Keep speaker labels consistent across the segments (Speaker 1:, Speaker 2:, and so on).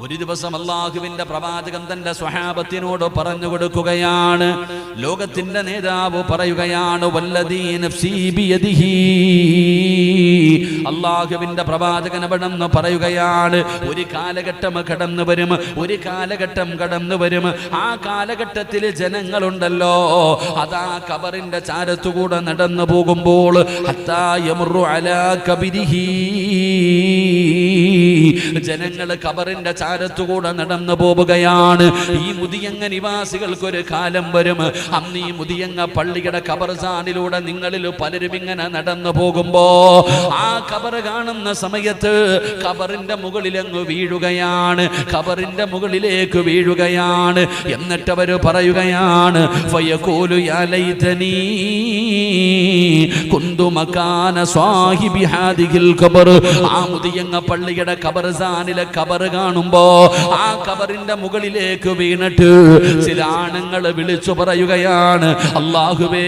Speaker 1: ഒരു ദിവസം അല്ലാഹുവിന്റെ പ്രവാചകൻ തന്റെ സ്വഹാബത്തിനോട് പറഞ്ഞു കൊടുക്കുകയാണ്. ലോകത്തിന്റെ നേതാവ് പറയുകയാണ്, വല്ലദീ നഫ്സീ ബിയദിഹി. അല്ലാഹുവിന്റെ പ്രവാചകൻ അവിടെന്ന് പറയുകയാണ്, ഒരു കാലഘട്ടം കടന്നു വരും, ഒരു കാലഘട്ടം കടന്നു വരും. ആ കാലഘട്ടത്തിൽ ജനങ്ങളുണ്ടല്ലോ, അതാ ഖബറിന്റെ ചാരത്തുകൂടെ നടന്നു പോകുമ്പോൾ ഹത്താ യമുറു അലാ ഖബരിഹി, ജനങ്ങൾ ഖബറിന്റെ ചാരത്തുകൂടെ നടന്നു പോവുകയാണ്. ഈ മുതിയങ്ങ നിവാസികൾക്കൊരു കാലം വരും, അന്ന് ഈ മുതിയങ്ങ പള്ളിയുടെ ഖബർസ്ഥാനിലൂടെ നിങ്ങളിൽ പലരും ഇങ്ങനെ നടന്നു പോകുമ്പോ ആ ഖബർ കാണുന്ന സമയത്ത് ഖബറിന്റെ മുകളിലങ്ങ് വീഴുകയാണ്, ഖബറിന്റെ മുകളിലേക്ക് വീഴുകയാണ്. എന്നിട്ട് അവര് പറയുകയാണ്, ഫയഖൂലു യാ ലൈതനീ കുന്തു മകാന സ്വാഹിബി ഹാദിഹിൽ ഖബർ. ആ മുതിയങ്ങ പള്ളിയുടെ ഖബർസ്ഥാനിലെ ഖബർ കാണുമ്പോ ആ ഖബറിന്റെ മുകളിലേക്ക് വീണിട്ട് ചില ആണുങ്ങൾ വിളിച്ചു പറയുകയാണ്, അല്ലാഹുവേ,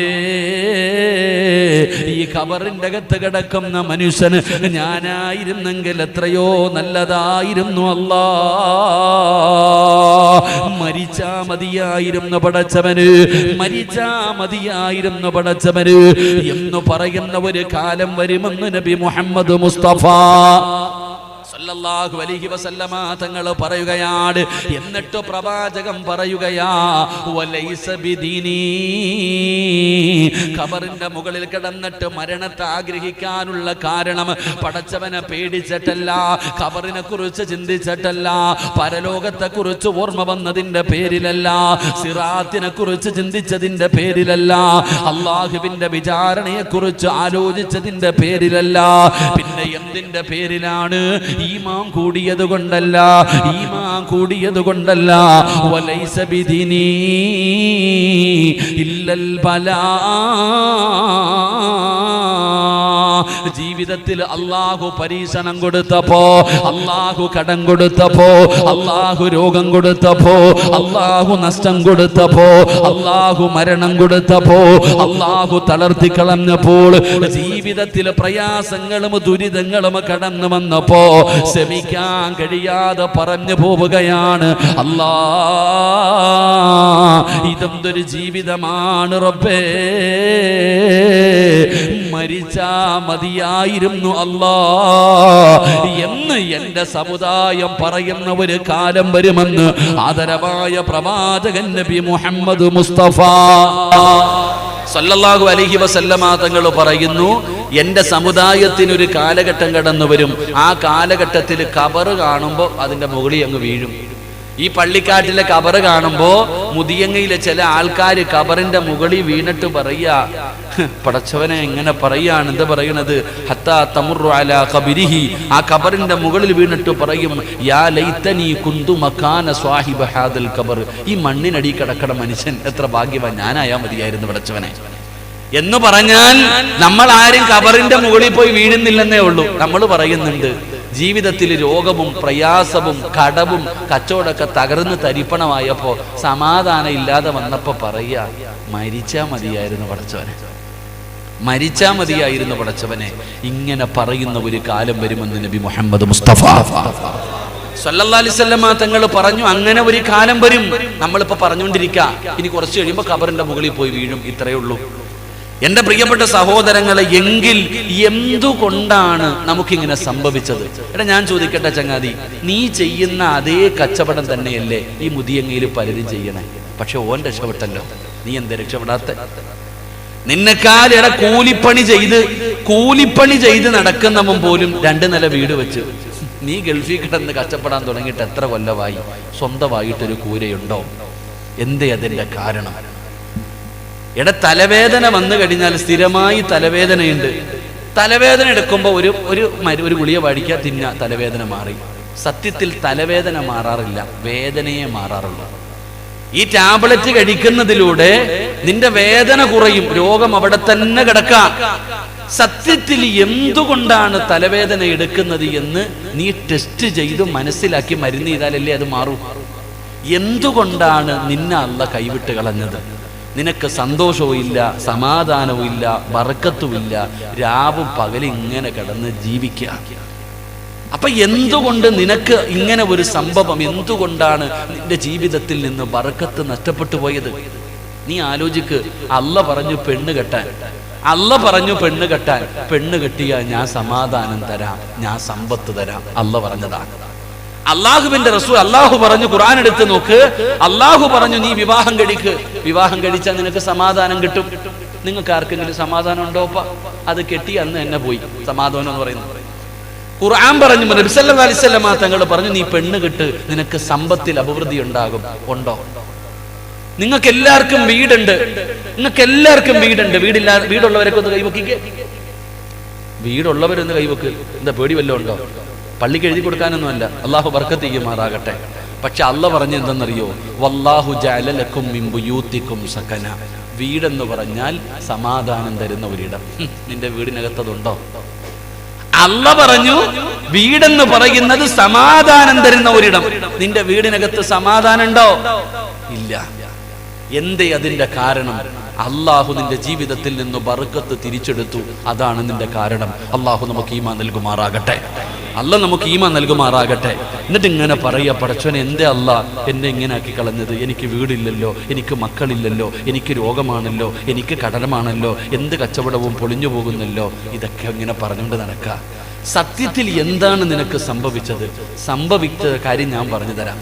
Speaker 1: ഈ ഖബറിന്റെ അകത്ത് കിടക്കുന്ന മനുഷ്യന് ഞാനായിരുന്നെങ്കിൽ എത്രയോ നല്ലതായിരുന്നു അല്ലാ, മരിച്ചാ മതിയായിരുന്നു പടച്ചവന്, മരിച്ചാ മതിയായിരുന്നു പടച്ചവന് എന്ന് പറയുന്ന ഒരു കാലം വരുമെന്ന് നബി മുഹമ്മദ് മുസ്തഫ സല്ലല്ലാഹു അലൈഹി വസല്ലമ തങ്ങൾ പറയുകയാണ്. എന്നിട്ട് പ്രവാചകൻ പറയുകയാ, വലൈസ ബിദീനി, ഖബറിന്റെ മുകളിൽ കിടന്നിട്ട് മരണത്തെ ആഗ്രഹിക്കാനുള്ള കാരണം പടച്ചവനെ പേടിച്ചിട്ടല്ല, ഖബറിനെ കുറിച്ച് ചിന്തിച്ചിട്ടല്ല, പരലോകത്തെ കുറിച്ച് ഓർമ്മ വന്നതിന്റെ പേരിലല്ല, സിറാത്തിനെ കുറിച്ച് ചിന്തിച്ചതിന്റെ പേരിലല്ല, അല്ലാഹുവിന്റെ വിചാരണയെ കുറിച്ച് ആലോചിച്ചതിന്റെ പേരിലല്ല, പിന്നെ എന്തിന്റെ പേരിലാണ്? ഈമാൻ കൂടിയത് കൊണ്ടല്ല, ഈമാൻ കൂടിയത് കൊണ്ടല്ല. വലൈസ ബിദീനി ഇല്ലൽ ബലാ, ജീവിതത്തിൽ അല്ലാഹു പരീക്ഷണം കൊടുത്തപ്പോ, അല്ലാഹു കടം കൊടുത്തപ്പോ, അല്ലാഹു രോഗം കൊടുത്തപ്പോ, അല്ലാഹു നഷ്ടം കൊടുത്തപ്പോ, അല്ലാഹു മരണം കൊടുത്തപ്പോ, അല്ലാഹു തളർത്തി കളഞ്ഞപ്പോൾ, ജീവിതത്തിൽ പ്രയാസങ്ങളും ദുരിതങ്ങളും കടന്നു വന്നപ്പോ ശമിക്കാൻ കഴിയാതെ പറഞ്ഞു പോവുകയാണ്, അല്ലാ, ഇതെന്തൊരു ജീവിതമാണ് റബ്ബേ, മരിച്ചാ മതിയായിരുന്നു അല്ലാ എന്ന് എന്റെ സമുദായം പറയുന്ന ഒരു കാലം വരുമെന്ന് ആദരവായ പ്രവാചകൻ നബി മുഹമ്മദ് മുസ്തഫ സല്ലല്ലാഹു അലൈഹി വസല്ലമ തങ്ങൾ പറയുന്നു, എന്റെ സമുദായത്തിനൊരു കാലഘട്ടം കടന്നു വരും, ആ കാലഘട്ടത്തിൽ ഖബർ കാണുമ്പോൾ അതിന്റെ മുകളിൽ അങ്ങ് വീഴും. ഈ പള്ളിക്കാട്ടിലെ ഖബർ കാണുമ്പോ മുതിയങ്ങയിലെ ചില ആൾക്കാർ ഖബറിന്റെ മുകളിൽ വീണിട്ട് പറയാ, പടച്ചവനെ എങ്ങനെ പറയാണ്, എന്താ പറയണത്? ഹത്താ തമുറു അലാ ഖബരിഹി, ആ ഖബറിന്റെ മുകളിൽ വീണിട്ട് പറയും, യാ ലൈതനി കുന്തു മകാന സ്വാഹിബ ഹാദൽ ഖബർ, ഈ മണ്ണിനടി കിടക്കണ മനുഷ്യൻ എത്ര ഭാഗ്യവാൻ, ഞാനായാ മതിയായിരുന്നു പടച്ചവനെ എന്ന് പറഞ്ഞാൽ നമ്മൾ ആരും ഖബറിന്റെ മുകളിൽ പോയി വീഴുന്നില്ലെന്നേ ഉള്ളൂ. നമ്മൾ പറയുന്നുണ്ട് ജീവിതത്തിൽ രോഗവും പ്രയാസവും കടവും കച്ചവടമൊക്കെ തകർന്ന് തരിപ്പണമായപ്പോ സമാധാനം ഇല്ലാതെ വന്നപ്പോ പറയാ, മരിച്ചാ മതിയായിരുന്നു പടച്ചവനെ, മരിച്ചാ മതിയായിരുന്നു പടച്ചവനെ. ഇങ്ങനെ പറയുന്ന ഒരു കാലം വരുമെന്ന് നബി മുഹമ്മദ് മുസ്തഫ സല്ലല്ലാഹു അലൈഹി വസല്ലമ തങ്ങൾ പറഞ്ഞു, അങ്ങനെ ഒരു കാലം വരും. നമ്മളിപ്പോ പറഞ്ഞുകൊണ്ടിരിക്കുക, ഇനി കുറച്ച് കഴിയുമ്പോൾ ഖബറിന്റെ മുകളിൽ പോയി വീഴും, ഇത്രയേ ഉള്ളൂ. എന്റെ പ്രിയപ്പെട്ട സഹോദരങ്ങളെ, എങ്കിൽ എന്തുകൊണ്ടാണ് നമുക്കിങ്ങനെ സംഭവിച്ചത്? എടാ ഞാൻ ചോദിക്കട്ടെ ചങ്ങാതി, നീ ചെയ്യുന്ന അതേ കച്ചവടം തന്നെയല്ലേ ഈ മുതിയങ്ങയിൽ പലരും ചെയ്യണേ? പക്ഷെ ഓൻ രക്ഷപ്പെട്ടല്ലോ, നീ എന്താ രക്ഷപ്പെടാത്ത? നിന്നെക്കാലിട കൂലിപ്പണി ചെയ്ത് നടക്കുന്നവൻ പോലും 2 നില വീട് വെച്ച്, നീ ഗൾഫിൽ കിടന്ന് കഷ്ടപ്പെടാൻ തുടങ്ങിയിട്ട് എത്ര കൊല്ലമായി? സ്വന്തമായിട്ടൊരു കൂരയുണ്ടോ? എന്തേ അതിന്റെ കാരണം? തലവേദന വന്നു കഴിഞ്ഞാൽ സ്ഥിരമായി തലവേദനയുണ്ട്, തലവേദന എടുക്കുമ്പോൾ ഒരു ഗുളിക വാടിക്കുക, തിന്ന, തലവേദന മാറി. സത്യത്തിൽ തലവേദന മാറാറില്ല, വേദനയെ മാറാറുള്ളൂ. ഈ ടാബ്ലറ്റ് കഴിക്കുന്നതിലൂടെ നിന്റെ വേദന കുറയും, രോഗം അവിടെ തന്നെ കിടക്കാം. സത്യത്തിൽ എന്തുകൊണ്ടാണ് തലവേദന എടുക്കുന്നത് എന്ന് നീ ടെസ്റ്റ് ചെയ്ത് മനസ്സിലാക്കി മരുന്ന് ചെയ്താലല്ലേ അത് മാറൂ. എന്തുകൊണ്ടാണ് നിന്നെ അല്ലാഹ് കൈവിട്ട് കളഞ്ഞത്? നിനക്ക് സന്തോഷവും ഇല്ല, സമാധാനവും ഇല്ല, ബർക്കത്തും ഇല്ല, രാവും പകലും ഇങ്ങനെ കിടന്ന് ജീവിക്കുക. അപ്പൊ എന്തുകൊണ്ട് നിനക്ക് ഇങ്ങനെ ഒരു സംഭവം, എന്തുകൊണ്ടാണ് നിന്റെ ജീവിതത്തിൽ നിന്ന് ബറക്കത്ത് നഷ്ടപ്പെട്ടു പോയത്? നീ ആലോചിക്ക്. അള്ള പറഞ്ഞു പെണ്ണ് കെട്ടാൻ, അള്ള പറഞ്ഞു പെണ്ണ് കെട്ടാൻ. പെണ്ണ് കെട്ടിയാൽ ഞാൻ സമാധാനം തരാം, ഞാൻ സമ്പത്ത് തരാം. അള്ള പറഞ്ഞതാണ്. അള്ളാഹുവിന്റെ റസൂൽ അള്ളാഹു പറഞ്ഞു, ഖുർആൻ എടുത്ത് നോക്ക്. അള്ളാഹു പറഞ്ഞു നീ വിവാഹം കഴിക്ക്, വിവാഹം കഴിച്ചാൽ നിനക്ക് സമാധാനം കിട്ടും. നിങ്ങൾക്ക് ആർക്കെങ്കിലും സമാധാനം ഉണ്ടോപ്പ? അത് കെട്ടി അന്ന് എന്നെ പോയി സമാധാനം എന്ന് പറയുന്നത്. ഖുർആൻ പറഞ്ഞു, നബി സല്ലല്ലാഹു അലൈഹി വസല്ലം തങ്ങൾ പറഞ്ഞു നീ പെണ്ണ് കെട്ട്, നിനക്ക് സമ്പത്തിൽ അഭിവൃദ്ധി ഉണ്ടാകും. ഉണ്ടോ? നിങ്ങൾക്ക് എല്ലാവർക്കും വീടുണ്ട്, നിങ്ങൾക്ക് എല്ലാവർക്കും വീടുണ്ട്. വീടുള്ളവരൊക്കെ ഒന്ന് കൈവക്കിക്കേ. വീടുള്ളവരൊന്ന് കൈവക്ക്. എന്താ പേടി വല്ലതും ഉണ്ടോ? പള്ളിക്ക് എഴുതി കൊടുക്കാനൊന്നും അല്ല, അള്ളാഹു ബർക്കത്ത് ചെയ്യുമാറാകട്ടെ. പക്ഷെ അള്ള പറഞ്ഞ എന്തെന്നറിയോ? വല്ലാഹു ജഅല ലക്കും മിൻ ബുയൂത്തിക്കും സകന. വീടെന്ന് പറഞ്ഞാൽ സമാധാനം തരുന്ന ഒരിടം. നിന്റെ വീടിനകത്തതുണ്ടോ? അള്ള പറഞ്ഞു വീടെന്ന് പറയുന്നത് സമാധാനം തരുന്ന ഒരിടം. നിന്റെ വീടിനകത്ത് സമാധാനം ഉണ്ടോ? ഇല്ല. എന്തേ അതിന്റെ കാരണം? അള്ളാഹു നിന്റെ ജീവിതത്തിൽ നിന്ന് ബർക്കത്ത് തിരിച്ചെടുത്തു. അതാണ് നിന്റെ കാരണം. അള്ളാഹു നമുക്ക് ഈമാൻ നൽകുമാറാകട്ടെ. അല്ല നമുക്ക് ഈമാൻ നൽകുമാറാകട്ടെ. എന്നിട്ട് ഇങ്ങനെ പറയാ, പടച്ചോനെ എന്തേ അല്ലാ എന്നെ ഇങ്ങനെ ആക്കി കളഞ്ഞത്? എനിക്ക് വീടില്ലല്ലോ, എനിക്ക് മക്കളില്ലല്ലോ, എനിക്ക് രോഗമാണല്ലോ, എനിക്ക് കടമാണല്ലോ, എന്ത് കച്ചവടവും പൊളിഞ്ഞു പോകുന്നല്ലോ. ഇതൊക്കെ ഇങ്ങനെ പറഞ്ഞുകൊണ്ട് നടക്കുക. സത്യത്തിൽ എന്താണ് നിനക്ക് സംഭവിച്ചത്? സംഭവിച്ച കാര്യം ഞാൻ പറഞ്ഞു തരാം.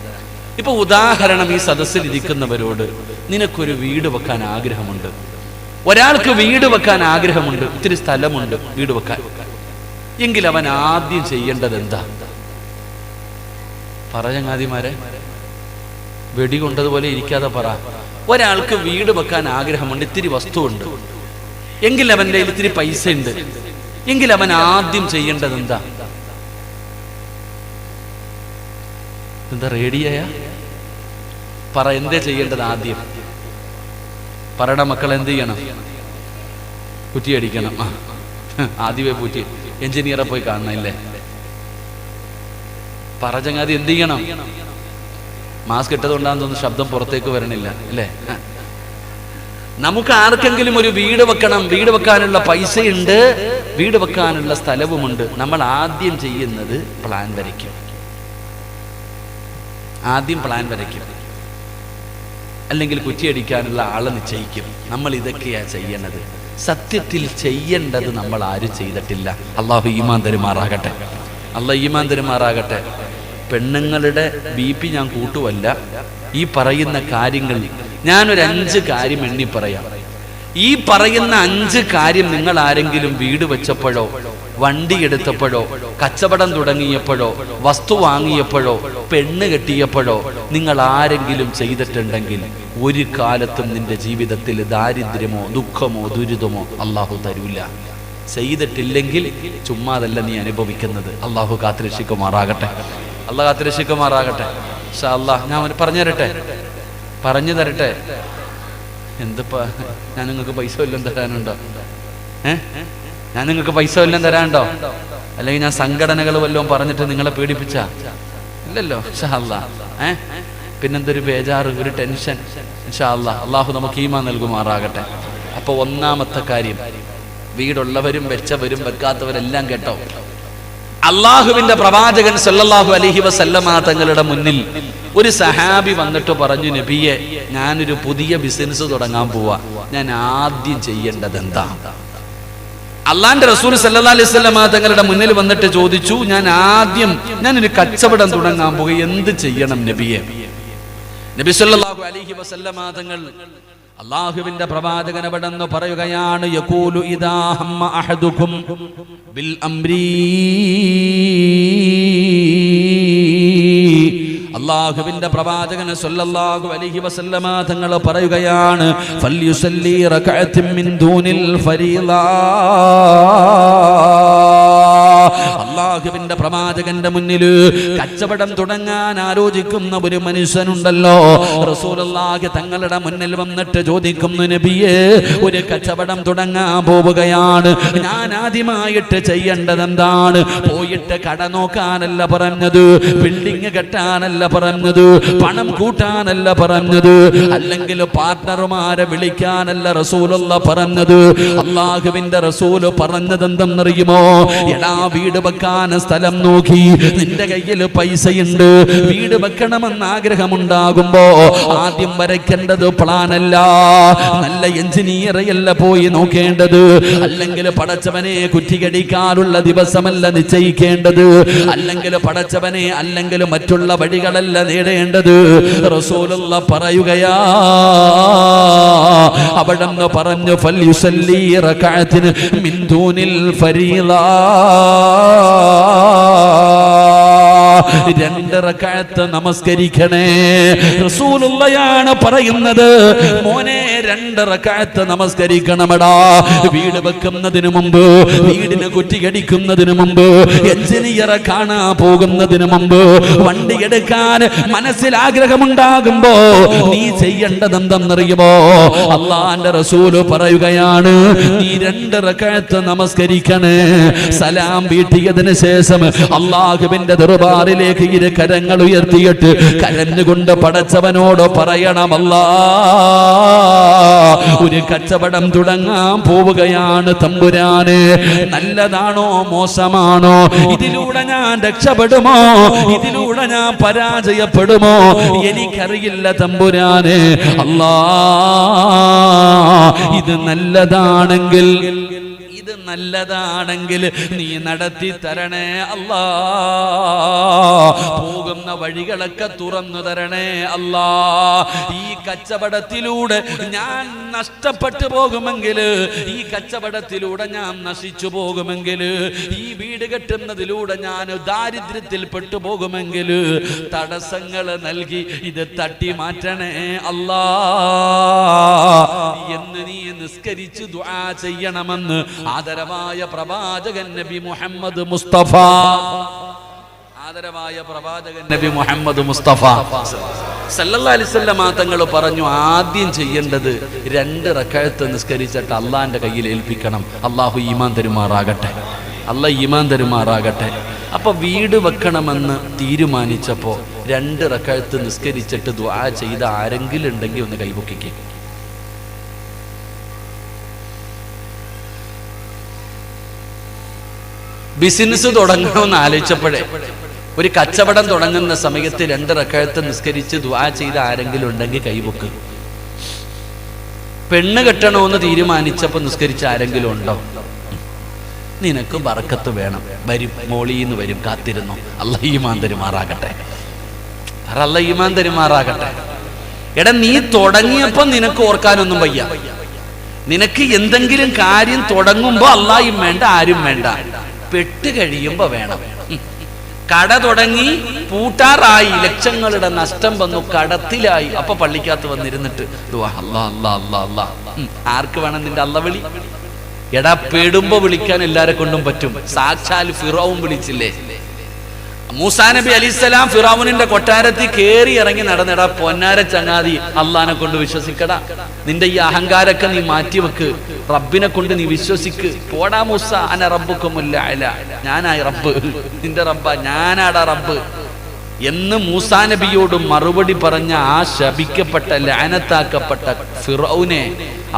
Speaker 1: ഇപ്പൊ ഉദാഹരണം, ഈ സദസ്സിൽ ഇരിക്കുന്നവരോട് നിനക്കൊരു വീട് വെക്കാൻ ആഗ്രഹമുണ്ട്. ഒരാൾക്ക് വീട് വെക്കാൻ ആഗ്രഹമുണ്ട്, ഇത്തിരി സ്ഥലമുണ്ട് വീട് വെക്കാൻ. എങ്കിൽ അവൻ ആദ്യം ചെയ്യേണ്ടത് എന്താ? ചങ്ങാതിമാരെ, വെടികൊണ്ടതുപോലെ ഇരിക്കാതെ പറ. ഒരാൾക്ക് വീട് വെക്കാൻ ആഗ്രഹമുണ്ട്, ഇത്തിരി വസ്തുവുണ്ട്, എങ്കിൽ അവൻ്റെ കയ്യിൽ ഇത്തിരി പൈസ ഉണ്ട്, എങ്കിൽ അവൻ ആദ്യം ചെയ്യേണ്ടത് എന്താ? എന്താ റേഡിയായ പറ, എന്തേ ചെയ്യേണ്ടത് ആദ്യം? പറയണ മക്കൾ, എന്ത് ചെയ്യണം? കുറ്റിയടിക്കണം. ആദ്യമേ പൂറ്റി എഞ്ചിനീയറെ പോയി കാണണല്ലേ? ചങ്ങാതി എന്ത് ചെയ്യണം? മാസ്ക് ഇട്ടതുകൊണ്ടാന്ന് തോന്നുന്നു ശബ്ദം പുറത്തേക്ക് വരണില്ല അല്ലേ? നമുക്ക് ആർക്കെങ്കിലും ഒരു വീട് വെക്കണം, വീട് വെക്കാനുള്ള പൈസയുണ്ട്, വീട് വെക്കാനുള്ള സ്ഥലവുമുണ്ട്. നമ്മൾ ആദ്യം ചെയ്യുന്നത് പ്ലാൻ വരയ്ക്കും. ആദ്യം പ്ലാൻ വരയ്ക്കും, അല്ലെങ്കിൽ കുറ്റിയടിക്കാനുള്ള ആളെ നിശ്ചയിക്കും. നമ്മൾ ഇതൊക്കെയാ ചെയ്യണത്. സത്യത്തിൽ ചെയ്യേണ്ടത് നമ്മൾ ആരും ചെയ്തിട്ടില്ല. അള്ളാഹു ഈമാൻ തരുമാറാകട്ടെ. അള്ളാഹ് ഈമാൻ തരുമാറാകട്ടെ. പെണ്ണുങ്ങളുടെ BP ഞാൻ കൂട്ടുവല്ല. ഈ പറയുന്ന കാര്യങ്ങൾ ഞാനൊരു 5 കാര്യം എണ്ണി പറയാം. ഈ പറയുന്ന 5 കാര്യം നിങ്ങൾ ആരെങ്കിലും വീട് വെച്ചപ്പോഴോ, വണ്ടി എടുത്തപ്പോഴോ, കച്ചവടം തുടങ്ങിയപ്പോഴോ, വസ്തു വാങ്ങിയപ്പോഴോ, പെണ്ണ് കെട്ടിയപ്പോഴോ നിങ്ങൾ ആരെങ്കിലും ചെയ്തിട്ടുണ്ടെങ്കിൽ ഒരു കാലത്തും നിന്റെ ജീവിതത്തിൽ ദാരിദ്ര്യമോ ദുഃഖമോ ദുരിതമോ അള്ളാഹു തരൂല. ചെയ്തിട്ടില്ലെങ്കിൽ ചുമ്മാതല്ല നീ അനുഭവിക്കുന്നത്. അള്ളാഹു കാത്തുരക്ഷിക്കുമാറാകട്ടെ. അള്ളാഹ് കാത്തുരക്ഷിക്കുമാറാകട്ടെ. ഇൻഷാ അല്ലാഹ് ഞാൻ പറഞ്ഞു തരട്ടെ. എന്തിപ്പാ, ഞാൻ നിങ്ങൾക്ക് പൈസ വല്ലതും തരാനുണ്ടോ? ഞാൻ നിങ്ങൾക്ക് പൈസ വല്ലതും തരാനുണ്ടോ? അല്ലെങ്കിൽ ഞാൻ സംഘടനകൾ വല്ലതും പറഞ്ഞിട്ട് നിങ്ങളെ പേടിപ്പിച്ച? ഇല്ലല്ലോ. ഇൻഷാ അല്ലാഹ്. പിന്നെന്തൊരു ബേജാറ്, ഒരു ടെൻഷൻ. ഇൻഷാ അല്ലാഹ് അള്ളാഹു നമുക്ക് ഈമാൻ നൽകുമാറാകട്ടെ. അപ്പൊ ഒന്നാമത്തെ കാര്യം, വീടുള്ളവരും വെച്ചവരും വെക്കാത്തവരെല്ലാം കേട്ടോ, അള്ളാഹുവിന്റെ പ്രവാചകൻ സല്ലല്ലാഹു അലൈഹി വസല്ലമ തങ്ങളുടെ മുന്നിൽ ഒരു സഹാബി വന്നിട്ട് പറഞ്ഞു, നബിയെ ഞാനൊരു പുതിയ ബിസിനസ് തുടങ്ങാൻ പോവാ, ഞാൻ ആദ്യം ചെയ്യേണ്ടത് എന്താ? അള്ളാന്റെ റസൂൽ സല്ലല്ലാഹു അലൈഹി വസല്ലമ തങ്ങളുടെ മുന്നിൽ വന്നിട്ട് ചോദിച്ചു, ഞാനൊരു കച്ചവടം തുടങ്ങാൻ പോവുക, എന്ത് ചെയ്യണം നബിയെ? നബി സല്ലല്ലാഹു അലൈഹി വസല്ലമ തങ്ങൾ അല്ലാഹുവിന്റെ പ്രവാചകൻ അവിടെന്ന് പറയുകയാണ്, യഖൂലു ഇദാ ഹമ്മ അഹദുകും ബിൽ അംരി, അല്ലാഹുവിന്റെ പ്രവാചകൻ സല്ലല്ലാഹു അലൈഹി വസല്ലമ തങ്ങൾ പറയുകയാണ്, ഫൽയുസല്ലി റകഅത്തിൻ മിൻ ദൂനിൽ ഫരീള. അല്ലാഹുവിന്റെ പ്രവാചകന്റെ മുന്നിൽ കച്ചവടം തുടങ്ങാൻ ആലോചിക്കുന്ന ഒരു മനുഷ്യനുണ്ടല്ലോ, റസൂലുള്ളാഹി തങ്ങളുടെ മുന്നിൽ വന്നിട്ട് ചോദിക്കുന്നു, നബിയേ ഒരു കച്ചവടം തുടങ്ങാൻ പോവുകയാണ്, ഞാൻ ആദ്യമായിട്ട് ചെയ്യേണ്ടത് എന്താണ്? പോയിട്ട് കട നോക്കാനല്ല പറഞ്ഞത്, ബിൽഡിംഗ് കെട്ടാനല്ല പറഞ്ഞത്, പണം കൂട്ടാനല്ല പറഞ്ഞത്, അല്ലെങ്കിൽ പാർട്ണർമാരെ വിളിക്കാനല്ല റസൂലുള്ളാഹി പറഞ്ഞത്. അല്ലാഹുവിന്റെ റസൂൽ പറഞ്ഞത് എന്തെന്നറിയുമോ? എടാ വീട് വെക്കാൻ വെക്കാൻ സ്ഥലം നോക്കി. നിന്റെ കയ്യിൽ പൈസയുണ്ട്, വീട് വെക്കണമെന്ന് ആഗ്രഹമുണ്ടാകുമ്പോ ആദ്യം വരയ്ക്കേണ്ടത് പ്ലാനല്ല, നല്ല എഞ്ചിനീയറെയല്ല പോയി നോക്കേണ്ടത്, അല്ലെങ്കിൽ പടച്ചവനെ കുറ്റികടിക്കാനുള്ള ദിവസമല്ല നിശ്ചയിക്കേണ്ടത്, അല്ലെങ്കിൽ പടച്ചവനെ അല്ലെങ്കിൽ മറ്റുള്ള വഴികളല്ല നേടേണ്ടത്. റസൂലുള്ള പറയുകയാ, അവിടെന്ന് പറഞ്ഞു ഫൽയുസല്ലി റകഅത്തിൻ മിൻ ദൂനിൽ ഫരീള, 2 റകഅത്ത് നമസ്കരിക്കണേ. റസൂലുള്ളയാണ് പറയുന്നത്, മോനെ 2 റകഅത്ത് നമസ്കരിക്കണമെടാ. വീട് വെക്കുന്നതിന് മുമ്പ്, വീടിന് കുറ്റിയടിക്കുന്നതിന് മുമ്പ്, എഞ്ചിനീയറെ കാണാൻ പോകുന്നതിന് മുമ്പ്, വണ്ടി എടുക്കാൻ മനസ്സിൽ ആഗ്രഹമുണ്ടാകുമ്പോ നീ ചെയ്യേണ്ടത് എന്തെന്നറിയുമോ? അള്ളാന്റെ റസൂല് പറയുകയാണ്, നീ 2 റകഅത്ത് നമസ്കരിക്കണേ. സലാം വീട്ടിയതിന് ശേഷം അള്ളാഹുവിന്റെ ദർബാറിലേക്ക് ഇരു കരങ്ങൾ ഉയർത്തിയിട്ട് കരഞ്ഞുകൊണ്ട് പടച്ചവനോട് പറയണം, അല്ലാ, ഒരു കച്ചവടം തുടങ്ങാൻ പോവുകയാണ് തമ്പുരാനെ. നല്ലതാണോ മോശമാണോ? ഇതിലൂടെ ഞാൻ രക്ഷപ്പെടുമോ? ഇതിലൂടെ ഞാൻ പരാജയപ്പെടുമോ? എനിക്കറിയില്ല തമ്പുരാനെ. അല്ലാ, ഇത് നല്ലതാണെങ്കിൽ നീ നടത്തി തരണേ അല്ലാ. പോകുന്ന വഴികളൊക്കെ തുറന്നു തരണേ അല്ലാ. ഈ കച്ചവടത്തിലൂടെ ഞാൻ നഷ്ടപ്പെട്ടു പോകുമെങ്കിൽ, ഈ കച്ചവടത്തിലൂടെ ഞാൻ നശിച്ചു പോകുമെങ്കിൽ, ഈ വീട് കെട്ടുന്നതിലൂടെ ഞാൻ ദാരിദ്ര്യത്തിൽ പെട്ടുപോകുമെങ്കിൽ തടസ്സങ്ങൾ നൽകി ഇത് തട്ടി മാറ്റണേ അല്ലാ എന്ന് നീ നിസ്കരിച്ച് ദുആ ചെയ്യണമെന്ന് ആദരവായ പ്രവാചകൻ നബി മുഹമ്മദ് മുസ്തഫ, ആദരവായ പ്രവാചകൻ നബി മുഹമ്മദ് മുസ്തഫ സല്ലല്ലാഹു അലൈഹി വസല്ലം തങ്ങൾ പറഞ്ഞു, ആദ്യം ചെയ്യേണ്ടത് 2 റകഅത്ത് നിസ്കരിച്ചിട്ട് അള്ളാന്റെ കയ്യിൽ ഏൽപ്പിക്കണം. അള്ളാഹു ഈമാൻ തരുമാറാകട്ടെ, അള്ളാഹ് ഈമാൻ തരുമാറാകട്ടെ. അപ്പൊ വീട് വെക്കണമെന്ന് തീരുമാനിച്ചപ്പോ 2 റകഅത്ത് നിസ്കരിച്ചിട്ട് ദുആ ചെയ്ത ആരെങ്കിലും ഉണ്ടെങ്കിൽ ഒന്ന് കൈപൊക്കിക്കേ. ബിസിനസ് തുടങ്ങണമെന്ന് ആലോചിച്ചപ്പോഴേ, ഒരു കച്ചവടം തുടങ്ങുന്ന സമയത്ത് 2 റകഅത്ത് നിസ്കരിച്ച് ദുആ ചെയ്ത ആരെങ്കിലും ഉണ്ടെങ്കിൽ കൈപൊക്ക്. പെണ്ണ് കെട്ടണമെന്ന് തീരുമാനിച്ചപ്പോൾ നിസ്കരിച്ച ആരെങ്കിലും ഉണ്ടോ? നിനക്ക് ബർക്കത്ത് വേണം, വരും, മോളീന്ന് വരും, കാത്തിരുന്നു. അല്ലാഹ് ഈമാൻ തരുമാറാകട്ടെ, അല്ലാഹ് ഈമാൻ തരുമാറാകട്ടെ. എടാ, നീ തുടങ്ങിയപ്പോ നിനക്ക് ഓർക്കാനൊന്നും വയ്യ. നിനക്ക് എന്തെങ്കിലും കാര്യം തുടങ്ങുമ്പോ അല്ലാഹും വേണ്ട, ആരും വേണ്ട, പെട്ട് കഴിയുമ്പോ വേണം. കട തുടങ്ങി പൂട്ടാറായി, ലക്ഷങ്ങളുടെ നഷ്ടം വന്നു, കടത്തിലായി. അപ്പൊ പള്ളിക്കകത്ത് വന്നിരുന്നിട്ട് അല്ലാ അല്ലാ അല്ലാ അല്ലാ. ആർക്ക് വേണം നിന്റെ അല്ല വിളി? എടാ, പെടുമ്പോ വിളിക്കാൻ എല്ലാരെ കൊണ്ടും പറ്റും. സാക്ഷാൽ ഫിറഔൻ വിളിച്ചില്ലേ? മൂസാ നബി അലൈഹിസ്സലാം ഫിറഔനിന്റെ കൊട്ടാരത്തിൽ കേറി ഇറങ്ങി നടന്നിടാ. പൊന്നാര ചങ്ങാതി, അള്ളാനെ കൊണ്ട് വിശ്വസിക്കടാ. നിന്റെ ഈ അഹങ്കാരൊക്കെ നീ മാറ്റിവെക്ക്, റബ്ബിനെ കൊണ്ട് നീ വിശ്വസിക്ക്. പോടാ മൂസ, അന റബ്ബുക്കുമുൽ അഅല, ഞാനായി റബ്ബ്, നിന്റെ റബ്ബ, ഞാനാടാ റബ്ബ് എന്ന് മൂസാ നബിയോട് മറുപടി പറഞ്ഞ ആ ശപിക്കപ്പെട്ട ലഅനത്താക്കപ്പെട്ട ഫിറഔനെ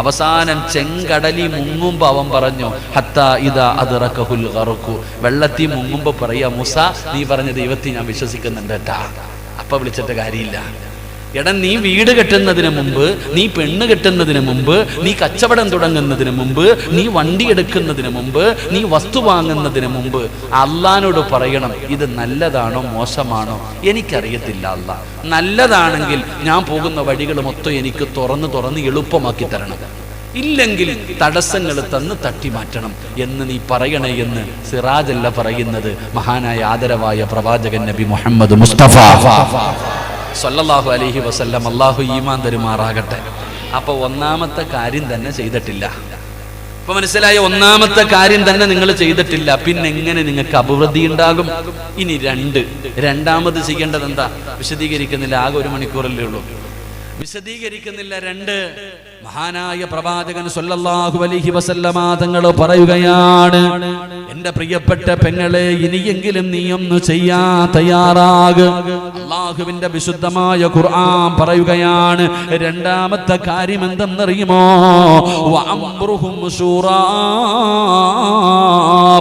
Speaker 1: അവസാനം ചെങ്കടലി മുങ്ങുമ്പോ അവൻ പറഞ്ഞു, ഹത്താ ഇദാ അദ്റകഹുൽ ഗർഖു, വെള്ളത്തിൽ മുങ്ങുമ്പോ പറയാ, മൂസ, നീ പറഞ്ഞ ദൈവത്തെ ഞാൻ വിശ്വസിക്കുന്നുണ്ട് കേട്ടാ. അപ്പൊ വിളിച്ചിട്ട് കാര്യമില്ല. എടാ, നീ വീട് കെട്ടുന്നതിന് മുമ്പ്, നീ പെണ്ണ് കെട്ടുന്നതിന് മുമ്പ്, നീ കച്ചവടം തുടങ്ങുന്നതിന് മുമ്പ്, നീ വണ്ടി എടുക്കുന്നതിന് മുമ്പ്, നീ വസ്തു വാങ്ങുന്നതിന് മുമ്പ് അള്ളാനോട് പറയണം, ഇത് നല്ലതാണോ മോശമാണോ എനിക്കറിയത്തില്ല അല്ലാ. നല്ലതാണെങ്കിൽ ഞാൻ പോകുന്ന വഴികൾ മൊത്തം എനിക്ക് തുറന്ന് എളുപ്പമാക്കി തരണം, ഇല്ലെങ്കിൽ തടസ്സങ്ങൾ തന്ന് തട്ടി മാറ്റണം എന്ന് നീ പറയണേ എന്ന് സിറാജല്ല പറയുന്നത്, മഹാനായ ആദരവായ പ്രവാചകൻ നബി മുഹമ്മദ് മുസ്തഫ സല്ലല്ലാഹു അലൈഹി വസല്ലം. അല്ലാഹു ഈമാൻ തരുമാറാകട്ടെ. അപ്പൊ ഒന്നാമത്തെ കാര്യം തന്നെ ചെയ്തിട്ടില്ല. ഇപ്പൊ മനസ്സിലായ? ഒന്നാമത്തെ കാര്യം തന്നെ നിങ്ങൾ ചെയ്തിട്ടില്ല. പിന്നെ എങ്ങനെ നിങ്ങൾക്ക് അഭിവൃദ്ധി ഉണ്ടാകും? ഇനി രണ്ടാമത് ചെയ്യേണ്ടത് എന്താ? വിശദീകരിക്കുന്നില്ല, ആകെ 1 മണിക്കൂറല്ലേ ഉള്ളൂ. വിശദീകരിക്കുന്നില്ല. 2, മഹാനായ പ്രവാചകൻ സല്ലല്ലാഹു അലൈഹി വസല്ലമ തങ്ങൾ പറയുകയാണ്, എന്റെ പ്രിയപ്പെട്ട പെങ്ങളെ, ഇനിയെങ്കിലും നീ ഒന്ന് ചെയ്യാൻ തയ്യാറാകുക. അല്ലാഹുവിന്റെ വിശുദ്ധമായ ഖുർആൻ പറയുകയാണ്, രണ്ടാമത്തെ കാര്യം എന്തെന്നറിയുമോ? വഅംറുഹും ശൂറാ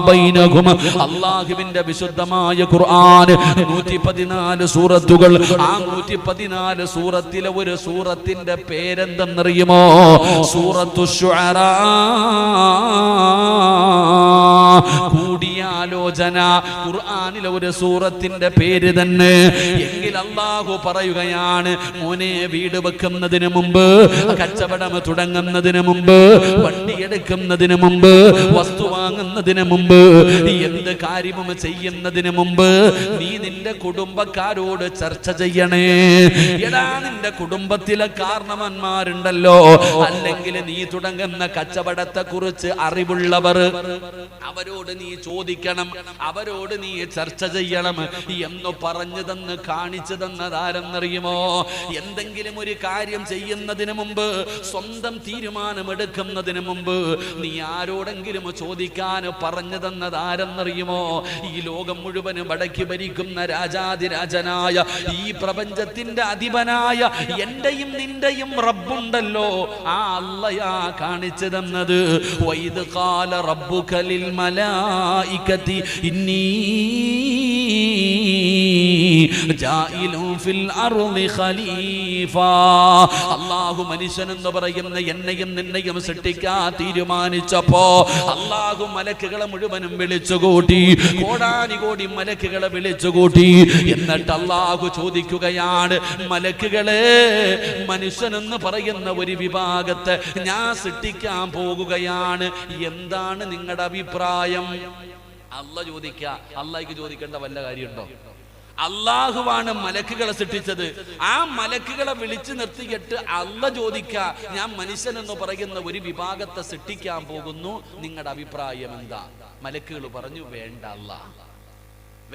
Speaker 1: ബൈനഹും. അല്ലാഹുവിന്റെ വിശുദ്ധമായ ഖുർആൻ 114 സൂറത്തുകൾ. ആ 114 സൂറത്തിലെ ഒരു സൂറത്തിന്റെ പേരെന്തെന്നറിയുമോ? സൂറത്തു ശുഅറാ. കൂടിയാലോചന. ഖുർആനിലെ ഒരു സൂറത്തിന്റെ പേര് തന്നെ. എങ്കിൽ അല്ലാഹു പറയുകയാണ്, മോനെ, വീട് വെക്കുന്നതിന് മുമ്പ്, കച്ചവടം തുടങ്ങുന്നതിന് മുമ്പ്, വണ്ടി എടുക്കുന്നതിന് മുമ്പ്, വസ്തു വാങ്ങുന്നതിന് മുമ്പ്, എന്ത് കാര്യവും ചെയ്യുന്നതിന് മുമ്പ് നീ നിന്റെ കുടുംബക്കാരോട് ചർച്ച ചെയ്യണേ. എടാ, നിന്റെ കുടുംബത്തിലെ കാരണവന്മാരുണ്ടല്ലോ, അല്ലെങ്കിൽ നീ തുടങ്ങുന്ന കച്ചവടത്തെ കുറിച്ച് അറിവുള്ളവർ, അവരോട് നീ ചോദിക്കണം, അവരോട് നീ ചർച്ച ചെയ്യണം എന്ന് പറഞ്ഞു തന്ന് കാണിച്ചു തന്നതാരെന്നറിയുമോ? എന്തെങ്കിലും ഒരു കാര്യം ചെയ്യുന്നതിന് മുമ്പ്, സ്വന്തം തീരുമാനമെടുക്കുന്നതിന് മുമ്പ് നീ ആരോടെങ്കിലും ചോദിക്കാൻ പറഞ്ഞു തന്നതാരെന്നറിയുമോ? ഈ ലോകം മുഴുവനും അടക്കി ഭരിക്കുന്ന രാജാതിരാജനായ, ഈ പ്രപഞ്ചത്തിന്റെ അധിപനായ എന്റെയും നിന്റെയും റബ്ബുണ്ടല്ലോ, ആ അല്ലാഹയാ കാണിച്ചു തന്നത്. വൈദ് ഖാല റബ്ബുക ലിൽ മലായികതി ഇന്നി ജാഇലു ഫിൽ അർളി ഖലീഫ. അല്ലാഹു മനുഷ്യനെന്ന് പറയുന്ന എന്നെയും നിന്നെയും സൃഷ്ടിക്കാൻ തീരുമാനിച്ചപ്പോ അല്ലാഹു മലക്കുകളെ മുഴുവനും വിളിച്ചുകൂട്ടി, കോടാനുകോടി മലക്കുകളെ വിളിച്ചുകൂട്ടി. എന്നിട്ട് അല്ലാഹു ചോദിക്കുകയാണ്, മലക്കുകളെ, മനുഷ്യനെന്ന് പറയുന്ന ഒരു വിഭാഗത്തെ ഞാൻ സൃഷ്ടിക്കാൻ പോകുകയാണ്, എന്താണ് നിങ്ങളുടെ അഭിപ്രായം? അല്ലാഹു ചോദിക്കുക. അല്ലാഹുക്ക് ചോദിക്കേണ്ട വല്ല കാര്യമുണ്ടോ? അല്ലാഹുവാണ് മലക്കുകളെ സൃഷ്ടിച്ചത്. ആ മലക്കുകളെ വിളിച്ചു നിർത്തിയിട്ട് അല്ലാഹു ചോദിക്ക, ഞാൻ മനുഷ്യൻ എന്ന് പറയുന്ന ഒരു വിഭാഗത്തെ സൃഷ്ടിക്കാൻ പോകുന്നു, നിങ്ങളുടെ അഭിപ്രായം എന്താ? മലക്കുകൾ പറഞ്ഞു, വേണ്ട അല്ലാഹ്,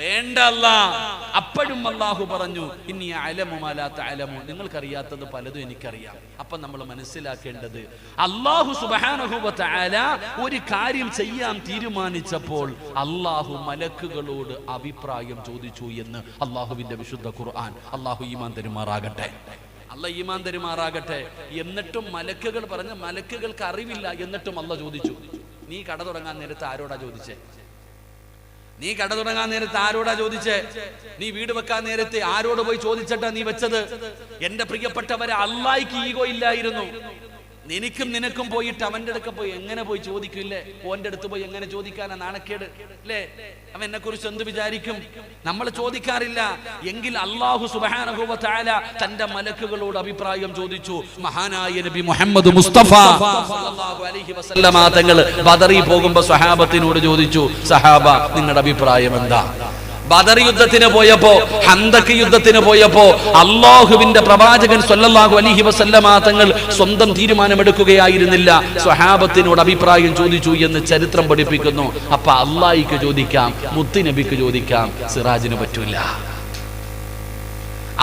Speaker 1: വേണ്ട അല്ലാഹ്. അപ്പോഴും അല്ലാഹു പറഞ്ഞു, ഇന്നി അഅലമു മാ ലാ തഅലമൂൻ, നിങ്ങൾക്കറിയാത്തത് പലതും എനിക്കറിയാം. അപ്പൊ നമ്മൾ മനസ്സിലാക്കേണ്ടത്, അല്ലാഹു സുബ്ഹാനഹു വ തആല ഒരു കാര്യം ചെയ്യാൻ തീരുമാനിച്ചപ്പോൾ അല്ലാഹു മലക്കുകളോട് അഭിപ്രായം ചോദിച്ചു എന്ന് അല്ലാഹുവിന്റെ വിശുദ്ധ ഖുർആൻ. അല്ലാഹു ഈമാൻ തരുമാറാകട്ടെ. അല്ലാഹ് ഈമാൻ തരുമാറാകട്ടെ. എന്നിട്ടും മലക്കുകൾ പറഞ്ഞ, മലക്കുകൾക്ക് അറിവില്ല, എന്നിട്ടും അല്ലാഹ് ചോദിച്ചു. നീ കട തുടങ്ങാൻ നേരത്ത് ആരോടാ ചോദിച്ചേ? നീ കട തുടങ്ങാൻ നേരത്ത് ആരോടാ ചോദിച്ചേ? നീ വീട് വെക്കാൻ നേരത്തെ ആരോട് പോയി ചോദിച്ചിട്ടാ നീ വെച്ചത്? എന്റെ പ്രിയപ്പെട്ടവരെ, അല്ലാഹ്ക്ക് ഈഗോ ഇല്ലായിരുന്നു. എനിക്കും നിനക്കും പോയിട്ട് അവന്റെ അടുക്ക പോയി എങ്ങനെ പോയി ചോദിക്കില്ലേ? ഓന്റെ അടുത്ത് പോയി എങ്ങനെ ചോദിക്കാനാ? നാണക്കേട് അല്ലേ? അവൻ എന്നെ കുറിച്ച് എന്ത് വിചാരിക്കും? നമ്മൾ ചോദിക്കാറില്ല. എങ്കിൽ അല്ലാഹു സുബ്ഹാനഹു വ തആല തന്റെ മലക്കുകളോട് അഭിപ്രായം ചോദിച്ചു. മഹാനായ നബി മുഹമ്മദ് മുസ്തഫ സല്ലല്ലാഹു അലൈഹി വസല്ലമ തങ്ങൾ ബദറിൽ പോകുമ്പോൾ സ്വഹാബത്തിനോട് ചോദിച്ചു, സഹാബ, നിങ്ങളുടെ അഭിപ്രായം എന്താ? ബദർ യുദ്ധത്തിന് പോയപ്പോ, ഹന്തക്ക് യുദ്ധത്തിന് പോയപ്പോ അല്ലാഹുവിന്റെ പ്രവാചകൻ സല്ലല്ലാഹു അലൈഹി വസല്ലമ തങ്ങൾ സ്വന്തം തീരുമാനമെടുക്കുകയായിരുന്നില്ല, സ്വഹാബത്തിനോട് അഭിപ്രായം ചോദിച്ചു എന്ന് ചരിത്രം പഠിപ്പിക്കുന്നു. അപ്പൊ അല്ലാഹ്ക്ക് ചോദിക്കാം, മുത്തുനബിക്ക് ചോദിക്കാം, സിറാജിന് പറ്റൂല.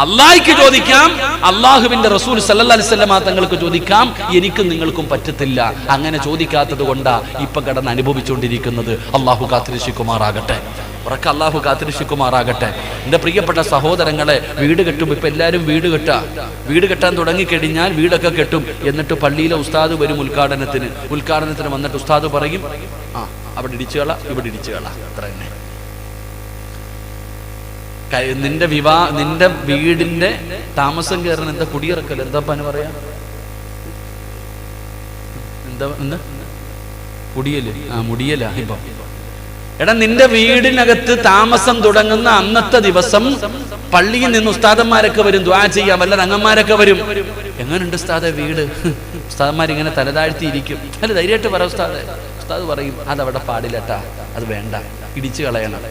Speaker 1: അല്ലാഹ്ക്ക് ചോദിക്കാം, അല്ലാഹുവിന്റെ റസൂൽ സല്ലല്ലാഹു അലൈഹി വസല്ലമ തങ്ങൾക്ക് ചോദിക്കാം, എനിക്കും നിങ്ങൾക്കും പറ്റത്തില്ല. അങ്ങനെ ചോദിക്കാത്തത് കൊണ്ടാ ഇപ്പൊ കടന്ന് അനുഭവിച്ചുകൊണ്ടിരിക്കുന്നത്. അല്ലാഹു കാത്തിരക്ഷിക്കുമാറാകട്ടെ. ഉറക്ക അല്ലാഹു കാത്തിരക്ഷിക്കുമാറാകട്ടെ. എൻ്റെ പ്രിയപ്പെട്ട സഹോദരങ്ങളെ, വീട് കെട്ടും. ഇപ്പൊ എല്ലാവരും വീട് കെട്ടാൻ തുടങ്ങിക്കഴിഞ്ഞാൽ വീടൊക്കെ കെട്ടും. എന്നിട്ട് പള്ളിയിലെ ഉസ്താദ് വരും ഉദ്ഘാടനത്തിന് വന്നിട്ട് ഉസ്താദ് പറയും, അവിടെ ഇടിച്ചുകള, ഇവിടെ ഇടിച്ചുകള, അത്ര തന്നെ. നിന്റെ വീടിന്റെ താമസം കയറുന്ന എന്താ കുടിയിറക്കൽ, എന്താ പറയാ, എന്താ കുടിയല്? മുടിയല. ഇപ്പൊ എടാ, നിന്റെ വീടിനകത്ത് താമസം തുടങ്ങുന്ന അന്നത്തെ ദിവസം പള്ളിയിൽ നിന്ന് ഉസ്താദന്മാരൊക്കെ വരും, ദുആ ചെയ്യാൻ. വല്ല തങ്ങന്മാരൊക്കെ വരും. എങ്ങനെയുണ്ട് ഉസ്താദെ വീട്? ഉസ്താദന്മാരിങ്ങനെ തലതാഴ്ത്തിയിരിക്കും. അല്ല, ധൈര്യമായിട്ട് പറ ഉസ്താദെ. ഉസ്താദ് പറയും, അതവിടെ പാടില്ലട്ടാ, അത് വേണ്ട, ഇടിച്ചു കളയണം.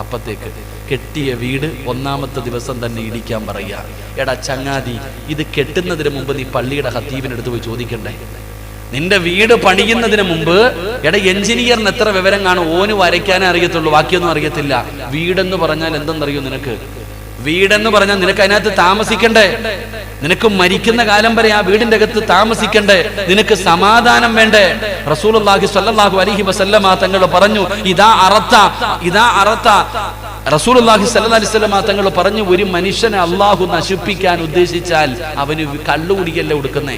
Speaker 1: അപ്പത്തേക്ക് കെട്ടിയ വീട് ഒന്നാമത്തെ ദിവസം തന്നെ ഇടിക്കാൻ പറയുക. എടാ ചങ്ങാതി, ഇത് കെട്ടുന്നതിന് മുമ്പ് നീ പള്ളിയുടെ ഖത്തീബിനടുത്ത് പോയി ചോദിക്കണ്ടേ? നിന്റെ വീട് പണിയുന്നതിന് മുമ്പ്, എടാ എഞ്ചിനീയറിന് എത്ര വിവരം കാണും? ഓന് വരയ്ക്കാനേ അറിയത്തുള്ളൂ, ബാക്കിയൊന്നും അറിയത്തില്ല. വീടെന്ന് പറഞ്ഞാൽ എന്തെന്നറിയോ നിനക്ക്? വീടെന്ന് പറഞ്ഞാൽ നിനക്ക് അതിനകത്ത് താമസിക്കണ്ടേ, നിനക്ക് മരിക്കുന്ന കാലം വരെ ആ വീടിന്റെ അകത്ത് താമസിക്കണ്ടേ, നിനക്ക് സമാധാനം വേണ്ടേ? റസൂലുള്ളാഹി സ്വല്ലല്ലാഹു അലൈഹി വസല്ലമ തങ്ങൾ പറഞ്ഞു, ഇദാ അറത്ത റസൂലുള്ളാഹി സ്വല്ലല്ലാഹു അലൈഹി വസല്ലമ തങ്ങൾ പറഞ്ഞു, ഒരു മനുഷ്യനെ അള്ളാഹു നശിപ്പിക്കാൻ ഉദ്ദേശിച്ചാൽ അവന് കള്ളുകുടിയല്ല കൊടുക്കുന്നേ.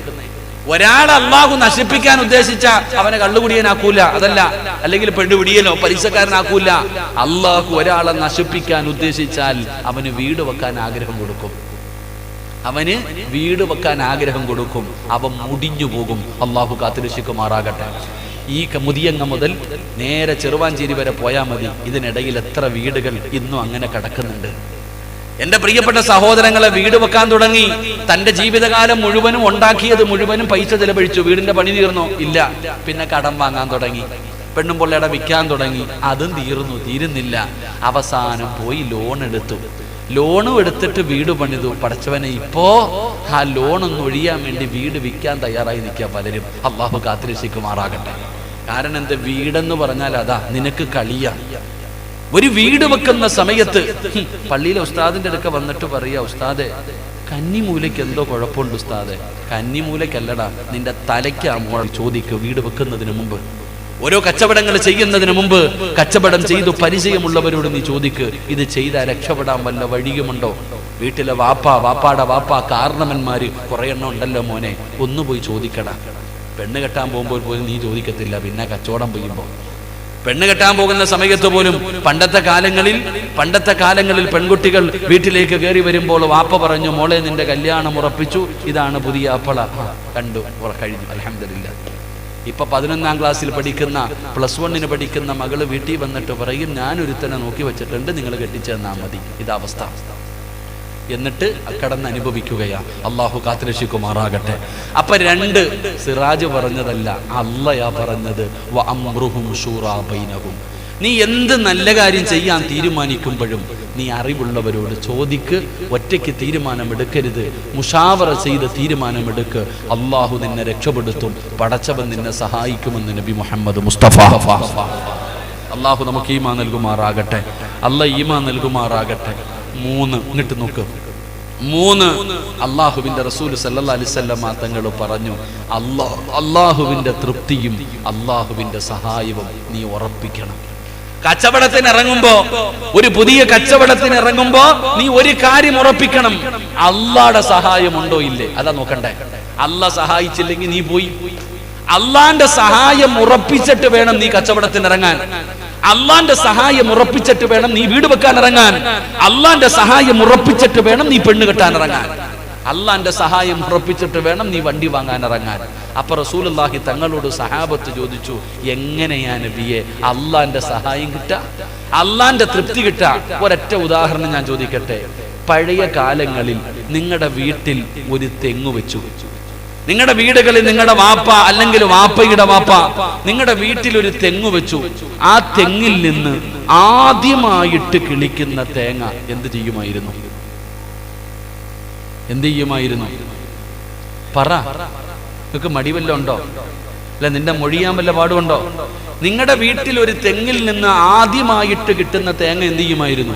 Speaker 1: ഒരാളെ അള്ളാഹു നശിപ്പിക്കാൻ ഉദ്ദേശിച്ച അവനെ കള്ളുകുടിയനാക്കൂല, അതല്ല, അല്ലെങ്കിൽ പെണ്ണുപിടിയനോ പലിശക്കാരനാക്കൂല. അള്ളാഹു ഒരാളെ നശിപ്പിക്കാൻ ഉദ്ദേശിച്ചാൽ അവന് വീട് വെക്കാൻ ആഗ്രഹം കൊടുക്കും, അവന് വീട് വെക്കാൻ ആഗ്രഹം കൊടുക്കും, അവൻ മുടിഞ്ഞു പോകും. അള്ളാഹു കാത്തുരക്ഷിക്കുമാറാകട്ടെ. ഈ മുതിയങ്ങ മുതൽ നേരെ ചെറുവാഞ്ചേരി വരെ പോയാൽ മതി, ഇതിനിടയിൽ എത്ര വീടുകൾ ഇന്നും അങ്ങനെ കിടക്കുന്നുണ്ട്. എന്റെ പ്രിയപ്പെട്ട സഹോദരങ്ങളെ, വീട് വെക്കാൻ തുടങ്ങി, തന്റെ ജീവിതകാലം മുഴുവനും ഉണ്ടാക്കിയത് മുഴുവനും പൈസ ചെലവഴിച്ചു. വീടിന്റെ പണി തീർന്നോ? ഇല്ല. പിന്നെ കടം വാങ്ങാൻ തുടങ്ങി, പെണ്ണും പൊള്ളയുടെ വിൽക്കാൻ തുടങ്ങി, അതും തീരുന്നില്ല. അവസാനം പോയി ലോൺ എടുത്തു. ലോണും എടുത്തിട്ട് വീട് പണിതു. പടച്ചവനെ, ഇപ്പോ ആ ലോണൊന്ന് ഒഴിയാൻ വേണ്ടി വീട് വിൽക്കാൻ തയ്യാറായി നിൽക്കുക പലരും. അള്ളാഹു കാത്തുരക്ഷിക്കുമാറാകട്ടെ. കാരണം എന്താ? വീടെന്ന് പറഞ്ഞാൽ അതാ നിനക്ക് കളിയാ. ഒരു വീട് വെക്കുന്ന സമയത്ത് പള്ളിയിലെ ഉസ്താദിന്റെ അടുക്ക വന്നിട്ട് പറയാ, ഉസ്താദെ കന്നിമൂലയ്ക്ക് എന്തോ കുഴപ്പമുണ്ട് ഉസ്താദെ. കന്നിമൂലയ്ക്കല്ലടാ, നിന്റെ തലയ്ക്കാ മോൾ ചോദിക്കുക. വീട് വെക്കുന്നതിന് മുമ്പ്, ഓരോ കച്ചവടങ്ങൾ ചെയ്യുന്നതിന് മുമ്പ്, കച്ചവടം ചെയ്തു പരിചയമുള്ളവരോട് നീ ചോദിക്ക്, ഇത് ചെയ്താൽ രക്ഷപ്പെടാൻ വല്ല വഴിയുമുണ്ടോ? വീട്ടിലെ വാപ്പാടെ വാപ്പ കാരണവന്മാര് കുറെ എണ്ണം ഉണ്ടല്ലോ മോനെ, ഒന്നുപോയി ചോദിക്കടാ. പെണ്ണ് കെട്ടാൻ പോകുമ്പോൾ പോലും നീ ചോദിക്കത്തില്ല, പിന്നെ കച്ചവടം ചെയ്യുമ്പോൾ. പെണ്ണ് കെട്ടാൻ പോകുന്ന സമയത്ത് പോലും പണ്ടത്തെ കാലങ്ങളിൽ പെൺകുട്ടികൾ വീട്ടിലേക്ക് കയറി വരുമ്പോൾ വാപ്പ പറഞ്ഞു, മോളെ നിന്റെ കല്യാണം ഉറപ്പിച്ചു, ഇതാണ് പുതിയ അപ്പള. കണ്ടു, കഴിഞ്ഞു, അൽഹംദുലില്ലാഹ്. ഇപ്പൊ 11ാം ക്ലാസ്സിൽ പഠിക്കുന്ന, +1 പഠിക്കുന്ന മകള് വീട്ടിൽ വന്നിട്ട് പറയും, ഞാനൊരുത്തനെ നോക്കി വെച്ചിട്ടുണ്ട്, നിങ്ങൾ കെട്ടിച്ചെന്നാ മതി. ഇതവസ്ഥ. എന്നിട്ട് കടന്ന് അനുഭവിക്കുകയാ. അള്ളാഹു കാത്തുരക്ഷിക്കുമാറാകട്ടെ. അപ്പൊ 2 സിറാജ് പറഞ്ഞതല്ല, അള്ളയാ പറഞ്ഞത്. വഅംറുഹും ശൂറാ ബൈനഹും. നീ എന്ത് നല്ല കാര്യം ചെയ്യാൻ തീരുമാനിക്കുമ്പോഴും നീ അറിവുള്ളവരോട് ചോദിക്ക്. ഒറ്റയ്ക്ക് തീരുമാനമെടുക്കരുത്, മുഷാവറ ചെയ്ത് തീരുമാനമെടുക്ക്. അള്ളാഹു നിന്നെ രക്ഷപ്പെടുത്തും, പടച്ചവൻ നിന്നെ സഹായിക്കുമെന്ന് നബി മുഹമ്മദ് മുസ്തഫ. അള്ളാഹു നമുക്ക് ഈമാൻ നൽകുമാറാകട്ടെ. ഈമാൻ നൽകുമാറാകട്ടെ. 3 ഇങ്ങോട്ട് നോക്ക്. 3 അള്ളാഹുവിന്റെ റസൂൽ സല്ലല്ലാഹു അലൈഹി വസല്ലം തങ്ങൾ പറഞ്ഞു, അള്ളാഹുവിന്റെ തൃപ്തിയും അള്ളാഹുവിന്റെ സഹായവും നീ ഉറപ്പിക്കണം. കച്ചവടത്തിന് ഇറങ്ങുമ്പോ, ഒരു പുതിയ കച്ചവടത്തിന് ഇറങ്ങുമ്പോ നീ ഒരു കാര്യം ഉറപ്പിക്കണം, അള്ളാഹുടെ സഹായം ഉണ്ടോ ഇല്ലേ, അതാ നോക്കണ്ടേ. അള്ളാഹ് സഹായിച്ചില്ലെങ്കിൽ നീ പോയി. അള്ളാന്റെ സഹായം ഉറപ്പിച്ചിട്ട് വേണം നീ കച്ചവടത്തിന് ഇറങ്ങാൻ. അള്ളാന്റെ സഹായം ഉറപ്പിച്ചിട്ട് വേണം നീ വീട് വെക്കാൻ ഇറങ്ങാൻ. അള്ളാന്റെ സഹായം ഉറപ്പിച്ചിട്ട് വേണം നീ പെണ്ണ് കെട്ടാൻ ഇറങ്ങാൻ. അള്ളാന്റെ സഹായം ഉറപ്പിച്ചിട്ട് വേണം നീ വണ്ടി വാങ്ങാൻ ഇറങ്ങാൻ. അപ്പൊ റസൂലുള്ളാഹി തങ്ങളോട് സഹാബത്ത് ചോദിച്ചു, എങ്ങനെയാ നബിയെ അള്ളാന്റെ സഹായം കിട്ടാ, അള്ളാന്റെ തൃപ്തി കിട്ടാ? ഒരൊറ്റ ഉദാഹരണം ഞാൻ ചോദിക്കട്ടെ. പഴയ കാലങ്ങളിൽ നിങ്ങളുടെ വീട്ടിൽ ഒരു തെങ്ങ് വെച്ചു. നിങ്ങളുടെ വീടുകളിൽ നിങ്ങളുടെ വാപ്പ അല്ലെങ്കിൽ വാപ്പയുടെ വാപ്പ നിങ്ങളുടെ വീട്ടിൽ ഒരു തെങ്ങ് വെച്ചു. ആ തെങ്ങിൽ നിന്ന് ആദ്യമായിട്ട് കിളിക്കുന്ന തേങ്ങ എന്ത് ചെയ്യുമായിരുന്നു? പറ. നിങ്ങൾക്ക് മടിവല്ല ഉണ്ടോ? അല്ല, നിന്റെ മൊഴിയാൻ വല്ല പാടുണ്ടോ? നിങ്ങളുടെ വീട്ടിൽ ഒരു തെങ്ങിൽ നിന്ന് ആദ്യമായിട്ട് കിട്ടുന്ന തേങ്ങ എന്ത് ചെയ്യുമായിരുന്നു?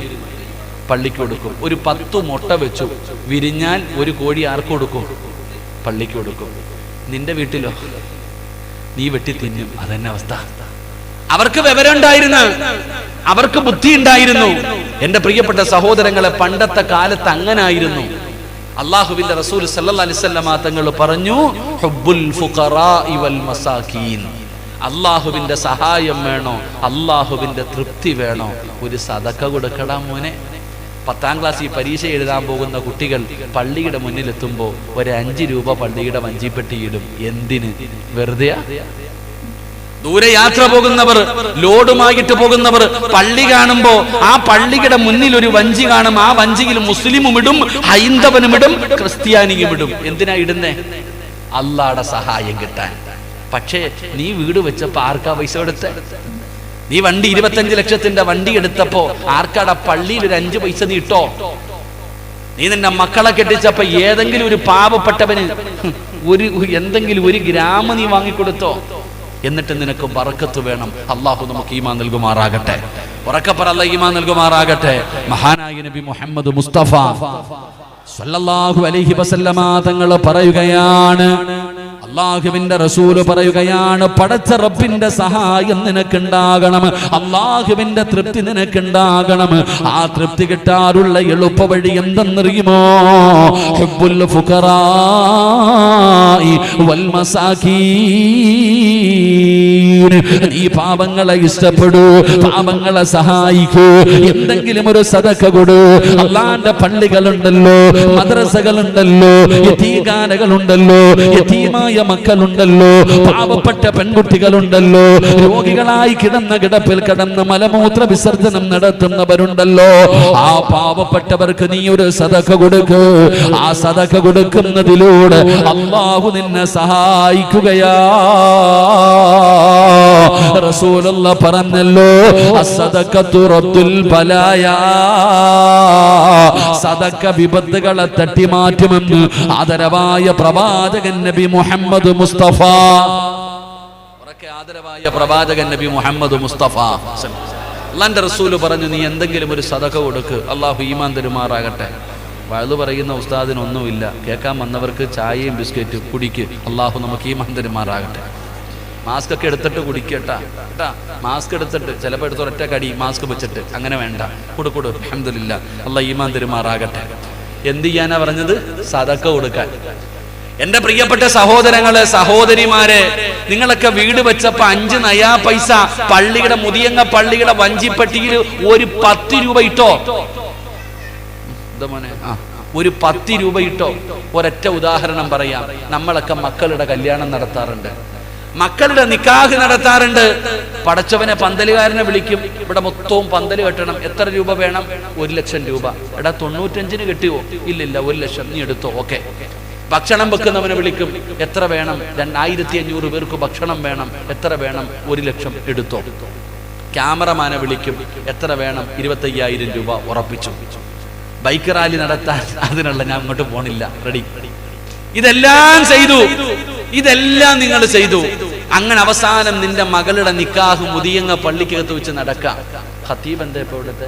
Speaker 1: പള്ളിക്ക് കൊടുക്കും. ഒരു 10 മുട്ട വെച്ചു, വിരിഞ്ഞാൽ ഒരു കോഴി ആർക്ക് കൊടുക്കും? പള്ളിക്ക് കൊടുക്കും. നിന്റെ വീട്ടിലോ? നീ വെട്ടി തിന്നും. അതന്നെ അവസ്ഥ. അവർക്ക് വിവരം ഉണ്ടായിരുന്നു, അവർക്ക് ബുദ്ധി ഉണ്ടായിരുന്നു. എന്റെ പ്രിയപ്പെട്ട സഹോദരങ്ങളെ, പണ്ടത്തെ കാലത്ത് അങ്ങനായിരുന്നു. അള്ളാഹുവിന്റെ റസൂൽ സല്ലല്ലാഹു അലൈഹി വസല്ലം തങ്ങൾ പറഞ്ഞു, ഹുബ്ബുൽ ഫുഖറാഇ വൽ മസാകീൻ. അള്ളാഹുവിന്റെ സഹായം വേണോ, അള്ളാഹുവിന്റെ തൃപ്തി വേണോ, ഒരു സദക്ക കൊടുക്കടാ മോനെ. 10ാം ക്ലാസ്സിൽ പരീക്ഷ എഴുതാൻ പോകുന്ന കുട്ടികൾ പള്ളിയുടെ മുന്നിലെത്തുമ്പോൾ ഒരു 5 രൂപ പള്ളിയുടെ വഞ്ചിപ്പെട്ടിയിടും. എന്തിന്? വെറുതെ. ദൂരെ യാത്ര പോകുന്നവർ, ലോഡുമായിട്ട് പോകുന്നവർ പള്ളി കാണുമ്പോ ആ പള്ളിയുടെ മുന്നിൽ ഒരു വഞ്ചി കാണും. ആ വഞ്ചിയിൽ മുസ്ലിമും ഇടും, ഹൈന്ദവനും ഇടും, ക്രിസ്ത്യാനിയും ഇടും. എന്തിനാ ഇടുന്നേ? അള്ളാഹുടെ സഹായം കിട്ടാൻ. പക്ഷേ നീ വീട് വെച്ചപ്പോ ആർക്കാ പൈസ കൊടുത്തേ? നീ വണ്ടി 25 ലക്ഷത്തിന്റെ വണ്ടി എടുത്തപ്പോ ആർക്കാടാ പള്ളിയിൽ ഒരു 5 പൈസ നീ ഇട്ടോ? നീ നിന്റെ മക്കളെ കെട്ടിച്ചപ്പോ ഏതെങ്കിലും ഒരു പാവപ്പെട്ടവന് എന്തെങ്കിലും 1 ഗ്രാം നീ വാങ്ങിക്കൊടുത്തോ? എന്നിട്ട് നിനക്ക് ബറക്കത്ത് വേണം. അള്ളാഹു നമുക്ക് ഈമാൻ നൽകുമാറാകട്ടെ. ഉറക്കപ്പറ അല്ലാഹ് ഈമാൻ നൽകുമാറാകട്ടെ. മഹാനായ നബി മുഹമ്മദ് മുസ്തഫ സ്വല്ലല്ലാഹു അലൈഹി വസല്ലമ തങ്ങൾ പറയുകയാണ്, അള്ളാഹുവിന്റെ റസൂല് പറയുകയാണ്, പടച്ച റബ്ബിന്റെ സഹായം നിനക്കുണ്ടാകണം, അള്ളാഹുവിന്റെ തൃപ്തി നിനക്കുണ്ടാകണം. ആ തൃപ്തി കിട്ടാറുള്ള എളുപ്പ വഴി എന്തെന്നറിയുമോ? ഹുബ്ബുൽ ഫുഖറാഇ വൽ മസാകീൻ. നീ പാപങ്ങളെ ഇഷ്ടപ്പെടൂ, പാപങ്ങളെ സഹായിക്കൂ, എന്തെങ്കിലും ഒരു സദഖ കൊടു. അള്ളാന്റെ പള്ളികളുണ്ടല്ലോ, മദ്രസകളുണ്ടല്ലോ, യതീഖാനകളുണ്ടല്ലോ, യതീമായ മക്കളുണ്ടല്ലോ, പാവപ്പെട്ട പെൺകുട്ടികളുണ്ടല്ലോ, രോഗികളായി കിടന്ന കിടപ്പിൽ കിടന്ന് മലമൂത്ര വിസർജനം നടത്തുന്നവരുണ്ടല്ലോ, ആ പാവപ്പെട്ടവർക്ക് നീ ഒരു സദഖ കൊടുക്ക്. ആ സദഖ കൊടുക്കുന്നതിലൂടെ അല്ലാഹു നിന്നെ സഹായിക്കുകയാ. റസൂലുള്ളാഹി പറഞ്ഞല്ലോ, അസ്സദഖത്തു റദ്ദുൽ ബലായാ. സദഖ വിപത്തുകളെ തട്ടിമാറ്റുമെന്ന് ആദരവായ പ്രവാചകൻ നബി മുഹമ്മദ് മുസ്തഫ. ആദരവായ പ്രവാചകൻ നബി മുഹമ്മദ് മുസ്തഫ അല്ലാഹുവിന്റെ റസൂല് പറഞ്ഞു, നീ എന്തെങ്കിലും ഒരു സദഖ കൊടുക്ക്, അള്ളാഹു ഈമാൻ തരുമാറാകട്ടെ. വഅദ് പറയുന്ന ഉസ്താദിനൊന്നുമില്ല, കേൾക്കാൻ വന്നവർക്ക് ചായയും ബിസ്ക്കറ്റും കുടിക്ക്, അള്ളാഹു നമുക്ക് ഈമാൻ തരുമാറാകട്ടെ. മാസ്ക് ഒക്കെ എടുത്തിട്ട് കുടിക്കട്ടാ കേട്ടാ. മാസ്ക് എടുത്തിട്ട് ചിലപ്പോൾ എടുത്തൊരൊറ്റ കടി മാസ്ക് വെച്ചിട്ട് അങ്ങനെ വേണ്ട, കൊടു അൽഹംദുലില്ലാ, അല്ലാഹ് ഈമാൻ തരുമാറാകട്ടെ. എന്ത് ചെയ്യാനാ പറഞ്ഞത്? സദഖ കൊടുക്കാൻ. എന്റെ പ്രിയപ്പെട്ട സഹോദരങ്ങളെ, സഹോദരിമാരെ, നിങ്ങളൊക്കെ വീട് വെച്ചപ്പോ 5 നയാ പൈസ പള്ളിയുടെ മുതിയങ്ങ പള്ളിയുടെ വഞ്ചിപ്പെട്ടിയിൽ ഒരു 10 രൂപ ഇട്ടോ. ഒരു 10 രൂപ ഇട്ടോ. ഒരൊറ്റ ഉദാഹരണം പറയാം. നമ്മളൊക്കെ മക്കളുടെ കല്യാണം നടത്താറുണ്ട്, മക്കളുടെ നിക്കാഹ് നടത്താറുണ്ട്. പടച്ചവനെ പന്തലുകാരനെ വിളിക്കും, ഇവിടെ മൊത്തവും പന്തല് കെട്ടണം, എത്ര രൂപ വേണം? 1 ലക്ഷം രൂപ. എടാ 95-ന് കെട്ടിയോ? ഇല്ലില്ല, 1 ലക്ഷം, നീ എടുത്തോ, ഓക്കെ. ഭക്ഷണം വെക്കുന്നവനെ വിളിക്കും, എത്ര വേണം? 2500 പേർക്ക് ഭക്ഷണം വേണം, എത്ര വേണം? 1 ലക്ഷം, എടുത്തോ. ക്യാമറമാനെ വിളിക്കും, എത്ര വേണം? 25,000 രൂപ, ഉറപ്പിച്ചു. ബൈക്ക് റാലി നടത്താൻ അതിനുള്ള ഞാൻ അങ്ങോട്ട് പോണില്ല, റെഡി. ഇതെല്ലാം ചെയ്തു, ഇതെല്ലാം നിങ്ങൾ ചെയ്തു. അങ്ങനെ അവസാനം നിന്റെ മകളുടെ നിക്കാഹ് മുതിയങ്ങ പള്ളിക്കകത്ത് വെച്ച് നടക്കാം. ഖത്തീബ് എന്താ ഇപ്പൊ ഇവിടുത്തെ?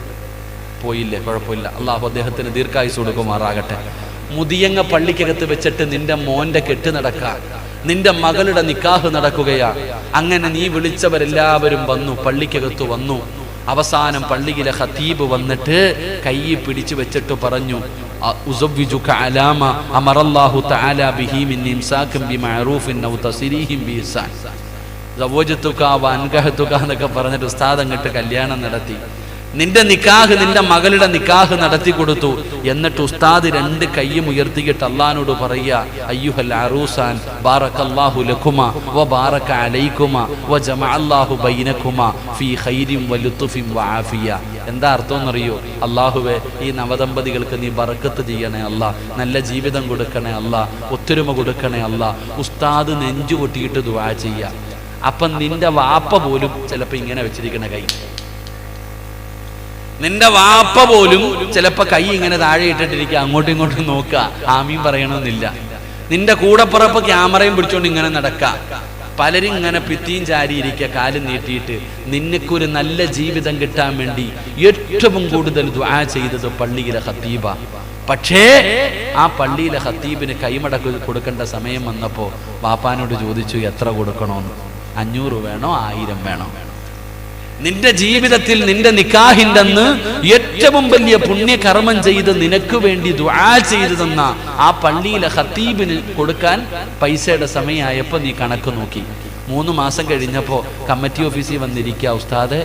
Speaker 1: പോയില്ലേ, കുഴപ്പമില്ല, അള്ളാഹു അദ്ദേഹത്തിന് ദീർഘായുസ് കൊടുക്കുമാറാകട്ടെ. മുതിയങ്ങ പള്ളിക്കകത്ത് വെച്ചിട്ട് നിന്റെ മോന്റെ കെട്ട് നടക്കാം, നിന്റെ മകളുടെ നിക്കാഹ് നടക്കുകയാ. അങ്ങനെ നീ വിളിച്ചവരെല്ലാവരും വന്നു, പള്ളിക്കകത്ത് വന്നു. അവസാനം പള്ളിയിലെ ഖത്തീബ് വന്നിട്ട് കൈ പിടിച്ചു വെച്ചിട്ട് പറഞ്ഞു, ഉസവ്വിജുക അലാമ അമറല്ലാഹു തആല ബിഹി മിൻ ഇംസാകിൻ ബിമഅറൂഫിൻ ഔ തസ്രീഹിൻ ബിഇഹ്സാൻ. സവ്വജതുക വൻകഹതുക എന്നൊക്കെ പറഞ്ഞിട്ട് ഉസ്താദ് അങ്ങോട്ട് കല്യാണം നടത്തി. നിന്റെ നിക്കാഹ്, നിന്റെ മകളുടെ നിക്കാഹ് നടത്തി കൊടുത്തു. എന്നിട്ട് ഉസ്താദ് 2 കൈയും ഉയർത്തിയിട്ട് അള്ളാഹിനോട് പറയുക, അയ്യുഹൽ അറൂസാൻ ബാറകല്ലാഹു ലകുമാ വ ബാറക അലൈകുമാ വ ജമഅല്ലാഹു ബൈനകുമാ ഫീ ഖൈരിൻ വ ലുത്ഫിൻ വ ആഫിയ. എന്താ അർത്ഥം എന്നറിയോ? അള്ളാഹുവേ, ഈ നവദമ്പതികൾക്ക് നീ ബറക്കത്ത് ചെയ്യണേ അല്ലാ, നല്ല ജീവിതം കൊടുക്കണേ അല്ലാ, ഒത്തൊരുമ കൊടുക്കണേ അല്ലാ. ഉസ്താദ് നെഞ്ചു പൊട്ടിയിട്ട് ദുആ ചെയ്യുക. അപ്പം നിന്റെ വാപ്പ പോലും ചിലപ്പോൾ ഇങ്ങനെ വെച്ചിരിക്കണ കൈ, നിന്റെ വാപ്പ പോലും ചിലപ്പോ കൈ ഇങ്ങനെ താഴെ ഇട്ടിട്ടിരിക്കുക, അങ്ങോട്ടും ഇങ്ങോട്ടും നോക്കുക, ആമീൻ പറയണമെന്നില്ല. നിന്റെ കൂടപ്പുറപ്പ് ക്യാമറയും പിടിച്ചോണ്ട് ഇങ്ങനെ നടക്കുക. പലരും ഇങ്ങനെ ഭിത്തിയും ചാരിയിരിക്കുക, കാലും നീട്ടിയിട്ട്. നിനക്കൊരു നല്ല ജീവിതം കിട്ടാൻ വേണ്ടി ഏറ്റവും കൂടുതൽ ദുആ ചെയ്തത് പള്ളിയിലെ ഖത്തീബ. പക്ഷേ ആ പള്ളിയിലെ ഖത്തീബിന് കൈമടക്ക് കൊടുക്കേണ്ട സമയം വന്നപ്പോ വാപ്പാനോട് ചോദിച്ചു, എത്ര കൊടുക്കണോന്ന്? 500 വേണോ 1000 വേണോ? നിന്റെ ജീവിതത്തിൽ നിന്റെ നിക്കാഹിന്റെ അന്ന് ഏറ്റവും വലിയ പുണ്യകർമ്മം ചെയ്ത് നിനക്ക് വേണ്ടി ദുആ ചെയ്തു തന്ന ആ പള്ളിയിലെ ഖത്തീബിന് കൊടുക്കാൻ പൈസയുടെ സമയമായപ്പോ നീ കണക്ക് നോക്കി. 3 മാസം കഴിഞ്ഞപ്പോ കമ്മിറ്റി ഓഫീസിൽ വന്നിരിക്കുക, ഉസ്താദെ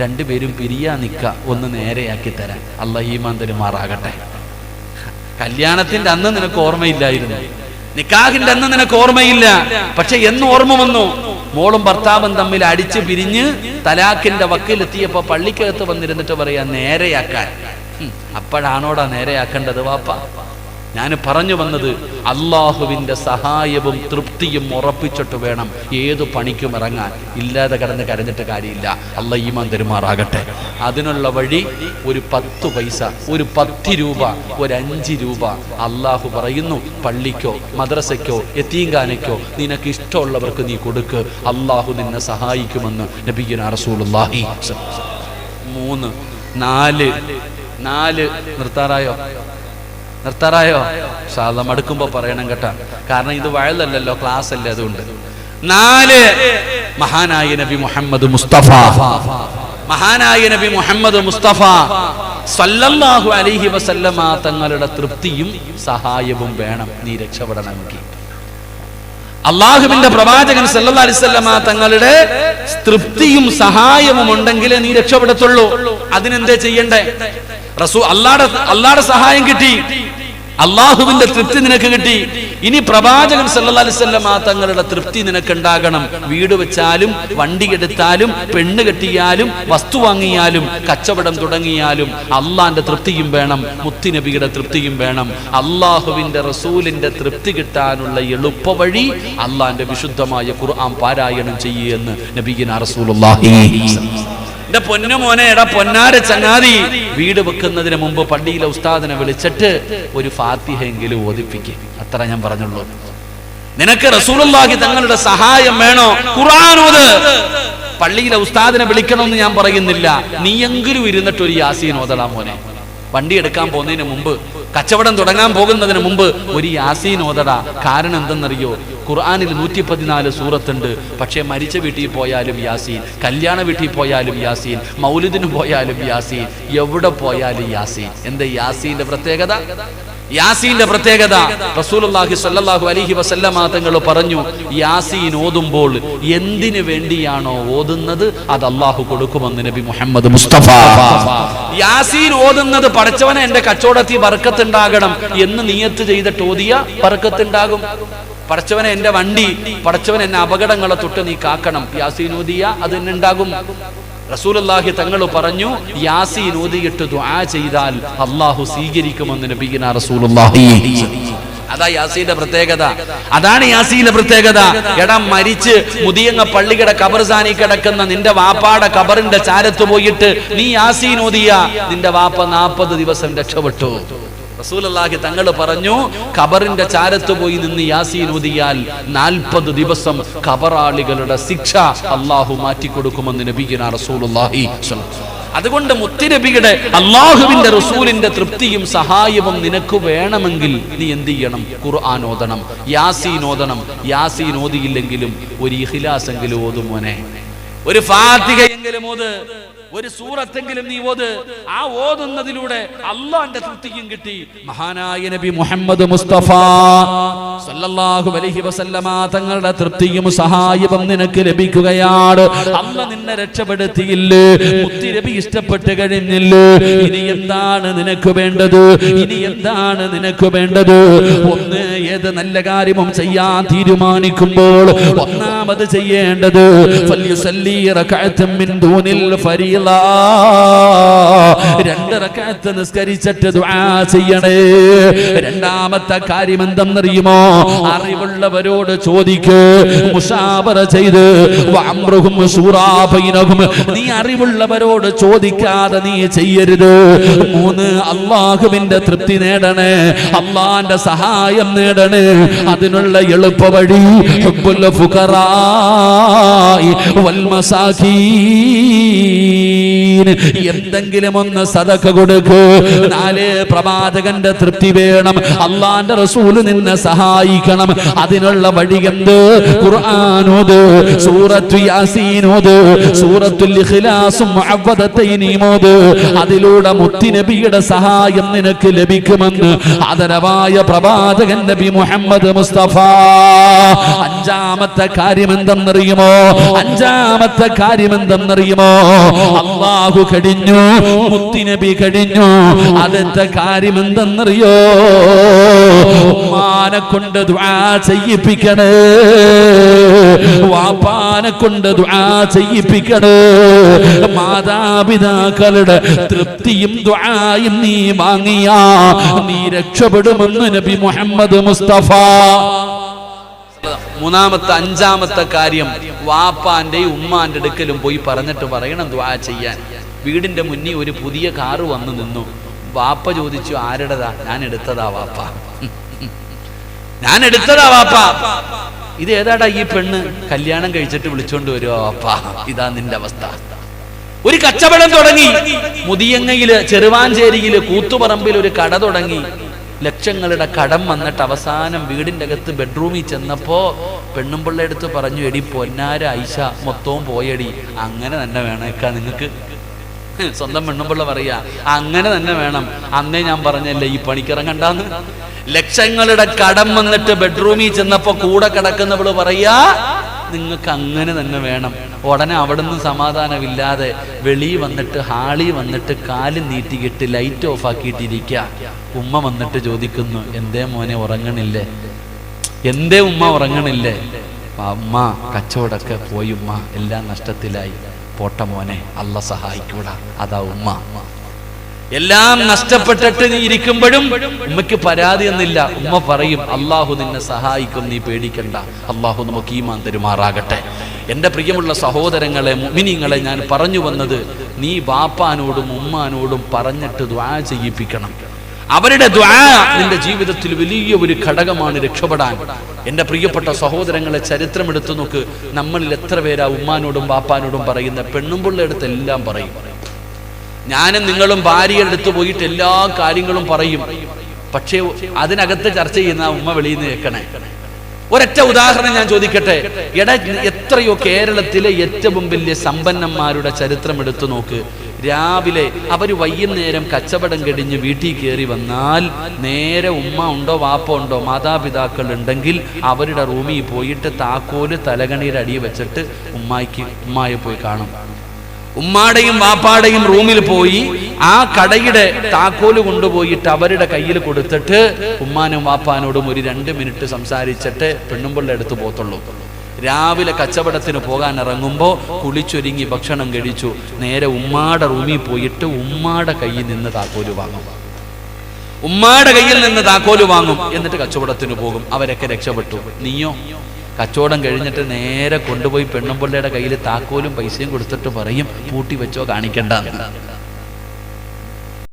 Speaker 1: 2 പേരും പിരിയാ നിക്ക, ഒന്ന് നേരെയാക്കി തരാൻ. അല്ലാഹു ഈമാൻ തരുമാറാകട്ടെ. കല്യാണത്തിന്റെ അന്ന് നിനക്ക് ഓർമ്മയില്ലായിരുന്നു, നിക്കാഹിന്റെ അന്ന് നിനക്ക് ഓർമ്മയില്ല. പക്ഷെ എന്ന് ഓർമ്മ വന്നു, മോളും ഭർത്താവും തമ്മിൽ അടിച്ച് പിരിഞ്ഞ് തലാഖിന്റെ വക്കിലെത്തിയപ്പോ പള്ളിക്കകത്ത് വന്നിരുന്നിട്ട് പറയാ നേരെയാക്കാൻ. അപ്പോഴാണോടാ നേരെയാക്കേണ്ടത് വാപ്പ? ഞാൻ പറഞ്ഞു വന്നത്, അള്ളാഹുവിൻ്റെ സഹായവും തൃപ്തിയും ഉറപ്പിച്ചിട്ട് വേണം ഏതു പണിക്കും ഇറങ്ങാൻ. ഇല്ലാതെ കിടന്ന് കരഞ്ഞിട്ട് കാര്യമില്ല. അള്ളാഹ് ഈമാൻ തരുമാറാകട്ടെ. അതിനുള്ള വഴി ഒരു 10 പൈസ, ഒരു 10 രൂപ, ഒരു 5 രൂപ അള്ളാഹു പറയുന്നു, പള്ളിക്കോ മദ്രസയ്ക്കോ യതീംഖാനയ്ക്കോ നിനക്ക് ഇഷ്ടമുള്ളവർക്ക് നീ കൊടുക്ക്, അള്ളാഹു നിന്നെ സഹായിക്കുമെന്ന് നബിയുനാ റസൂലുള്ളാഹി. 3 4 നിർത്താറായോ? സാധാ മടുക്കുമ്പോ പറയണം കേട്ടാ, കാരണം ഇത് വയലല്ലല്ലോ, ക്ലാസ് അല്ലേ. അതുകൊണ്ട് 4 മഹാനായ നബി മുഹമ്മദ് മുസ്തഫ സല്ലല്ലാഹു അലൈഹി വസല്ലമ തങ്ങളുടെ തൃപ്തിയും സഹായവും വേണം നീ രക്ഷപ്പെടണമെങ്കിൽ. അള്ളാഹുവിന്റെ പ്രവാചകൻ സല്ലല്ലാഹു അലൈഹി വസല്ലമ തങ്ങളുടെ തൃപ്തിയും സഹായവും ഉണ്ടെങ്കിലേ നീ രക്ഷപ്പെടത്തുള്ളൂ. അതിനെന്തേ ചെയ്യണ്ടേ? അള്ളാഹുടെ സഹായം കിട്ടി, അള്ളാഹുവിന്റെ തൃപ്തി നിനക്ക് കിട്ടി. ഇനി പ്രവാചകൻ സല്ലല്ലാഹു അലൈഹി വസല്ലമ തങ്ങളുടെ തൃപ്തി നിനക്കുണ്ടാകണം. വീട് വെച്ചാലും, വണ്ടി എടുത്താലും, പെണ്ണ് കെട്ടിയാലും, വസ്തു വാങ്ങിയാലും, കച്ചവടം തുടങ്ങിയാലും അള്ളാന്റെ തൃപ്തിയും വേണം, മുത്തുനബിയുടെ തൃപ്തിയും വേണം. അള്ളാഹുവിന്റെ റസൂലിന്റെ തൃപ്തി കിട്ടാനുള്ള എളുപ്പ വഴി അള്ളാന്റെ വിശുദ്ധമായ ഖുർആൻ പാരായണം ചെയ്യുമെന്ന് നബിയുനാ റസൂലുള്ളാഹി. എന്റെ പൊന്നുമോനെ, എടാ പൊന്നാര ചങ്ങാതി, വീട് വെക്കുന്നതിന് മുമ്പ് പള്ളിയിലെ ഉസ്താദിനെ വിളിച്ചിട്ട് ഒരു ഫാത്തിഹ എങ്കിലും ഓതിപ്പിക്കുക. അത്ര ഞാൻ പറഞ്ഞുള്ളൂ. നിനക്ക് റസൂലുള്ളാഹി തങ്ങളുടെ സഹായം വേണോ? ഖുർആൻ ഓത്. പള്ളിയിലെ ഉസ്താദിനെ വിളിക്കണമെന്ന് ഞാൻ പറയുന്നില്ല. നീയെങ്കിലും ഇരുന്നിട്ട് ഒരു യാസീൻ ഓതടാ മോനെ. വണ്ടി എടുക്കാൻ പോകുന്നതിന് മുമ്പ്, കച്ചവടം തുടങ്ങാൻ പോകുന്നതിന് മുമ്പ് ഒരു യാസീൻ ഓതടാ. കാരണം എന്തെന്നറിയോ? ഖുർആനിൽ 114 സൂറത്തുണ്ട്. പക്ഷേ മരിച്ച വീട്ടിൽ പോയാലും യാസീൻ, കല്യാണ വീട്ടിൽ പോയാലും യാസീൻ, മൗലിദിന് പോയാലും യാസീൻ, എവിടെ പോയാലും യാസീൻ. എന്താ യാസീന്റെ പ്രത്യേകത? റസൂലുള്ളാഹി സ്വല്ലല്ലാഹു അലൈഹി വസല്ലമ തങ്ങൾ പറഞ്ഞു, യാസീൻ ഓതുമ്പോൾ എന്തിനു വേണ്ടിയാണോ ഓതുന്നത് അത് അള്ളാഹു കൊടുക്കുമെന്ന് നബി മുഹമ്മദ് മുസ്തഫ. യാസീൻ ഓതുന്നത് പടച്ചവനെ എന്റെ കച്ചവടത്തിൽ ബർക്കത്തുണ്ടാകണം എന്ന് നിയത്ത് ചെയ്തിട്ട് ഓതിയ ബർക്കത്തുണ്ടാകും. പടച്ചവനെ എന്റെ വണ്ടി, പടച്ചവൻ എന്നെ അപകടങ്ങളെ തൊട്ട് നീ കാക്കണം, യാസീൻ ഓതിയ അത് തന്നെ ഉണ്ടാകും. റസൂലുള്ളാഹി തങ്ങൾ പറഞ്ഞു, യാസീൻ ഓതിയിട്ട് ദുആ ചെയ്താൽ അല്ലാഹു സ്വീകരിക്കുമെന്ന് നബിയുനാ റസൂലുള്ളാഹി. അതാ യാസീന്റെ പ്രത്യേകത. അതാണ് യാസീന്റെ പ്രത്യേകത. എടാ, മരിച്ച് മുതിയങ്ങ പള്ളിയുടെ ഖബർസ്ഥാനിൽ കിടക്കുന്ന നിന്റെ വാപ്പാടെ ഖബറിന്റെ ചാരത്ത് പോയിട്ട് നീ യാസീൻ ഓതിയ നിന്റെ വാപ്പ 40 ദിവസം രക്ഷപ്പെട്ടു. റസൂലുള്ളാഹി തങ്ങൾ പറഞ്ഞു, ഖബറിന്റെ ചാരത്ത് പോയി നിന്ന് യാസീൻ ഓതിയാൽ 40 ദിവസം ഖബറാളികളുടെ ശിക്ഷ അല്ലാഹു മാറ്റിക്കൊടുക്കുമെന്ന് നബിയുനാ റസൂലുള്ളാഹി. അതുകൊണ്ട് മുത്തുനബിയുടെ, അല്ലാഹുവിന്റെ റസൂലിന്റെ തൃപ്തിയും സഹായവും നിനക്ക് വേണമെങ്കിൽ നീ എന്ത് ചെയ്യണം? ഖുർആൻ ഓതണം, യാസീൻ ഓതണം. യാസീൻ ഓതിയില്ലെങ്കിലും ഒരു ഇഖ്ലാസ് എങ്കിലും ഓതു മോനെ, ഒരു ഫാത്തിഹ എങ്കിലും ഓത്, ഒരു സൂറത്തെങ്കിലും നീ ഓത്. ആ ഓതുന്നതിലൂടെ അള്ളാന്റെ തൃപ്തിയും കിട്ടി. മഹാനായ നബി മുഹമ്മദ് മുസ്തഫ സല്ലല്ലാഹു അലൈഹി വസല്ലമ തങ്ങളുടെ തൃപ്തിയും സഹായവും നിനക്ക് ലഭിക്കുകയാണ്. അല്ലാഹ് നിന്നെ രക്ഷപ്പെടുത്തിയില്ലേ? മുത്തുനബി ഇഷ്ടപ്പെട്ട് കഴിഞ്ഞില്ലേ? ഇനി എന്താണ് നിനക്ക് വേണ്ടത്? ഒന്ന്, ഏത് നല്ല കാര്യവും ചെയ്യാൻ തീരുമാനിക്കുമ്പോൾ ഒന്നാമത് ചെയ്യേണ്ടത് ഫല്യുസല്ലി റകഅതൻ മിൻ ദൂനിൽ ഫരീള, 2 റകഅത്ത് നിസ്കരിച്ചിട്ട് ദുആ ചെയ്യണേ. രണ്ടാമത്തെ കാര്യം എന്തെന്നറിയുമോ? അറിവുള്ളവരോട് ചോദിക്ക്, മുശാവറ ചെയ്ത് വഅംറുഹും ശൂറാ ബൈനഹും. നീ അറിവുള്ളവരോട് ചോദിക്കാതെ നീ ചെയ്യരുത്. 3, അല്ലാഹുവിന്റെ തൃപ്തി നേടണേ, അല്ലാഹുവിന്റെ സഹായം നേടണേ. അതിനുള്ള എളുപ്പ വഴി ഹുബ്ബുൽ ഫുഖറാഇ വൽ മസാകീൻ. എന്തെങ്കിലും ഒന്ന് സദഖ കൊടുക്ക്. 4, പ്രവാചകന്റെ തൃപ്തി വേണം, അള്ളാന്റെ റസൂല് നിന്നെ സഹായിക്കണം. അതിനുള്ള വഴി എന്ത്? ഖുർആനോത്, സൂറത്തു യാസീനോത്, സൂറത്തുൽ ഇഖ്ലാസും മുഅവ്വദതൈനീമോത്. അതിലൂടെ മുത്തുനബിയുടെ സഹായം നിനക്ക് ലഭിക്കുമെന്ന് ആദരവായ പ്രവാചകൻ നബി മുഹമ്മദ് മുസ്തഫ. 5ാമത്തെ കാര്യം എന്തെന്നറിയുമോ? അല്ലാഹു കഴിഞ്ഞു, മുത്തുനബി കഴിഞ്ഞു. അടുത്ത കാര്യം എന്തെന്നറിയോ? ഉമ്മാനെ കൊണ്ട് ദുആ ചെയ്യിപ്പിക്കണേ.
Speaker 2: വാപ്പാനെ കൊണ്ട് ദുആ ചെയ്യിപ്പിക്കണേ. മാതാപിതാക്കളുടെ തൃപ്തിയും ദുആയും നീ വാങ്ങിയാ നീ രക്ഷപ്പെടുമെന്ന് നബി മുഹമ്മദ് മുസ്തഫ.
Speaker 1: മൂന്നാമത്തെ അഞ്ചാമത്തെ കാര്യം, വാപ്പാന്റെ ഉമ്മാന്റെ അടുക്കലും പോയി പറഞ്ഞിട്ട് പറയണം ദുആ ചെയ്യാൻ. വീടിന്റെ മുന്നിൽ ഒരു പുതിയ കാറ് വന്നു നിന്നു. വാപ്പ ചോദിച്ചു, ആരുടേതാ? ഞാൻ എടുത്തതാ വാപ്പ, ഞാൻ എടുത്തതാ വാപ്പ. ഇത് ഏതാടാ ഈ പെണ്ണ്? കല്യാണം കഴിച്ചിട്ട് വിളിച്ചോണ്ട് വരുവാ വാപ്പ. ഇതാ നിന്റെ അവസ്ഥ. ഒരു കച്ചവടം തുടങ്ങി. മുതിയങ്ങയില്, ചെറുവാഞ്ചേരിയില്, കൂത്തുപറമ്പിൽ ഒരു കട തുടങ്ങി. ലക്ഷങ്ങളുടെ കടം വന്നിട്ട് അവസാനം വീടിന്റെ അകത്ത് ബെഡ്റൂമിൽ ചെന്നപ്പോ പെണ്ണുമ്പിള്ള എടുത്ത് പറഞ്ഞു, എടി പൊന്നാര ഐഷ മൊത്തവും പോയടി. അങ്ങനെ തന്നെ വേണേക്കാ നിങ്ങൾക്ക്. സ്വന്തം പെണ്ണുമ്പിള്ള പറയാ, അങ്ങനെ തന്നെ വേണം. അന്നേ ഞാൻ പറഞ്ഞല്ലേ ഈ പണിക്കിറങ്ങണ്ടാന്ന്. ലക്ഷങ്ങളുടെ കടം വന്നിട്ട് ബെഡ്റൂമിൽ ചെന്നപ്പോ കൂടെ കിടക്കുന്നവള് പറയാ, നിങ്ങൾക്ക് അങ്ങനെ തന്നെ വേണം. ഉടനെ അവിടുന്ന് സമാധാനമില്ലാതെ വെളിയിൽ വന്നിട്ട് ഹാളിൽ വന്നിട്ട് കാല് നീട്ടിക്കിട്ട് ലൈറ്റ് ഓഫ് ആക്കിയിട്ടിരിക്കുക. ഉമ്മ വന്നിട്ട് ചോദിക്കുന്നു, എന്തേ മോനെ ഉറങ്ങണില്ലേ? എന്തേ ഉമ്മ ഉറങ്ങണില്ലേ? ഉമ്മ കച്ചവടമൊക്കെ പോയി ഉമ്മ, എല്ലാം നഷ്ടത്തിലായി. പോട്ട മോനെ, അല്ല സഹായിക്കൂടാ. അതാ ഉമ്മ. എല്ലാം നഷ്ടപ്പെട്ടിട്ട് നീ ഇരിക്കുമ്പോഴും ഉമ്മയ്ക്ക് പരാതിയൊന്നുമില്ല. ഉമ്മ പറയും, അള്ളാഹു നിന്നെ സഹായിക്കും, നീ പേടിക്കണ്ട. അള്ളാഹു നമുക്ക് ഈമാൻ തരുമാറാകട്ടെ. എൻ്റെ പ്രിയമുള്ള സഹോദരങ്ങളെ, മുഅ്മിനീങ്ങളെ, ഞാൻ പറഞ്ഞു വന്നത്, നീ ബാപ്പാനോടും ഉമ്മാനോടും പറഞ്ഞിട്ട് ദുആ ചെയ്യിപ്പിക്കണം. അവരുടെ ദുആ നിന്റെ ജീവിതത്തിൽ വലിയ ഒരു ഘടകമാണ് രക്ഷപ്പെടാൻ. എൻ്റെ പ്രിയപ്പെട്ട സഹോദരങ്ങളെ, ചരിത്രം എടുത്തു നോക്ക്. നമ്മളിൽ എത്ര പേരാ ഉമ്മാനോടും ബാപ്പാനോടും പറയുന്ന? പെണ്ണുമ്പിള്ള അടുത്ത് എല്ലാം പറയും. ഞാനും നിങ്ങളും ഭാര്യയുടെ അടുത്ത് പോയിട്ട് എല്ലാ കാര്യങ്ങളും പറയും. പക്ഷേ അതിനകത്ത് ചർച്ച ചെയ്യുന്ന ഉമ്മ വെളിയിൽ നിന്ന് കേൾക്കണേ. ഒരൊറ്റ ഉദാഹരണം ഞാൻ ചോദിക്കട്ടെ. എത്രയോ കേരളത്തിലെ ഏറ്റവും വലിയ സമ്പന്നന്മാരുടെ ചരിത്രം എടുത്തു നോക്ക്. രാവിലെ അവർ വൈകുന്നേരം കച്ചവടം കഴിഞ്ഞ് വീട്ടിൽ കയറി വന്നാൽ നേരെ ഉമ്മ ഉണ്ടോ വാപ്പ ഉണ്ടോ മാതാപിതാക്കൾ ഉണ്ടെങ്കിൽ അവരുടെ റൂമിൽ പോയിട്ട് താക്കോല് തലകണിയുടെ അടിയിൽ വെച്ചിട്ട് ഉമ്മായെ പോയി കാണും. ഉമ്മാടെയും വാപ്പാടെയും റൂമിൽ പോയി ആ കടയുടെ താക്കോല് കൊണ്ടുപോയിട്ട് അവരുടെ കയ്യിൽ കൊടുത്തിട്ട് ഉമ്മാനും വാപ്പാനോടും ഒരു 2 മിനിറ്റ് സംസാരിച്ചിട്ട് പെണ്ണുമ്പിള്ള എടുത്തു പോത്തുള്ളൂ. രാവിലെ കച്ചവടത്തിന് പോകാൻ ഇറങ്ങുമ്പോൾ കുളിച്ചൊരുങ്ങി ഭക്ഷണം കഴിച്ചു നേരെ ഉമ്മാടെ റൂമിൽ പോയിട്ട് ഉമ്മാടെ കയ്യിൽ നിന്ന് താക്കോല് വാങ്ങും. ഉമ്മാടെ കയ്യിൽ നിന്ന് താക്കോല് വാങ്ങും, എന്നിട്ട് കച്ചവടത്തിന് പോകും. അവരൊക്കെ രക്ഷപ്പെട്ടു. നീയോ? കച്ചവടം കഴിഞ്ഞിട്ട് നേരെ കൊണ്ടുപോയി പെണ്ണുമ്പിള്ളയുടെ കയ്യിൽ താക്കോലും പൈസയും കൊടുത്തിട്ട് പറയും, പൂട്ടി വെച്ചോ, കാണിക്കണ്ട.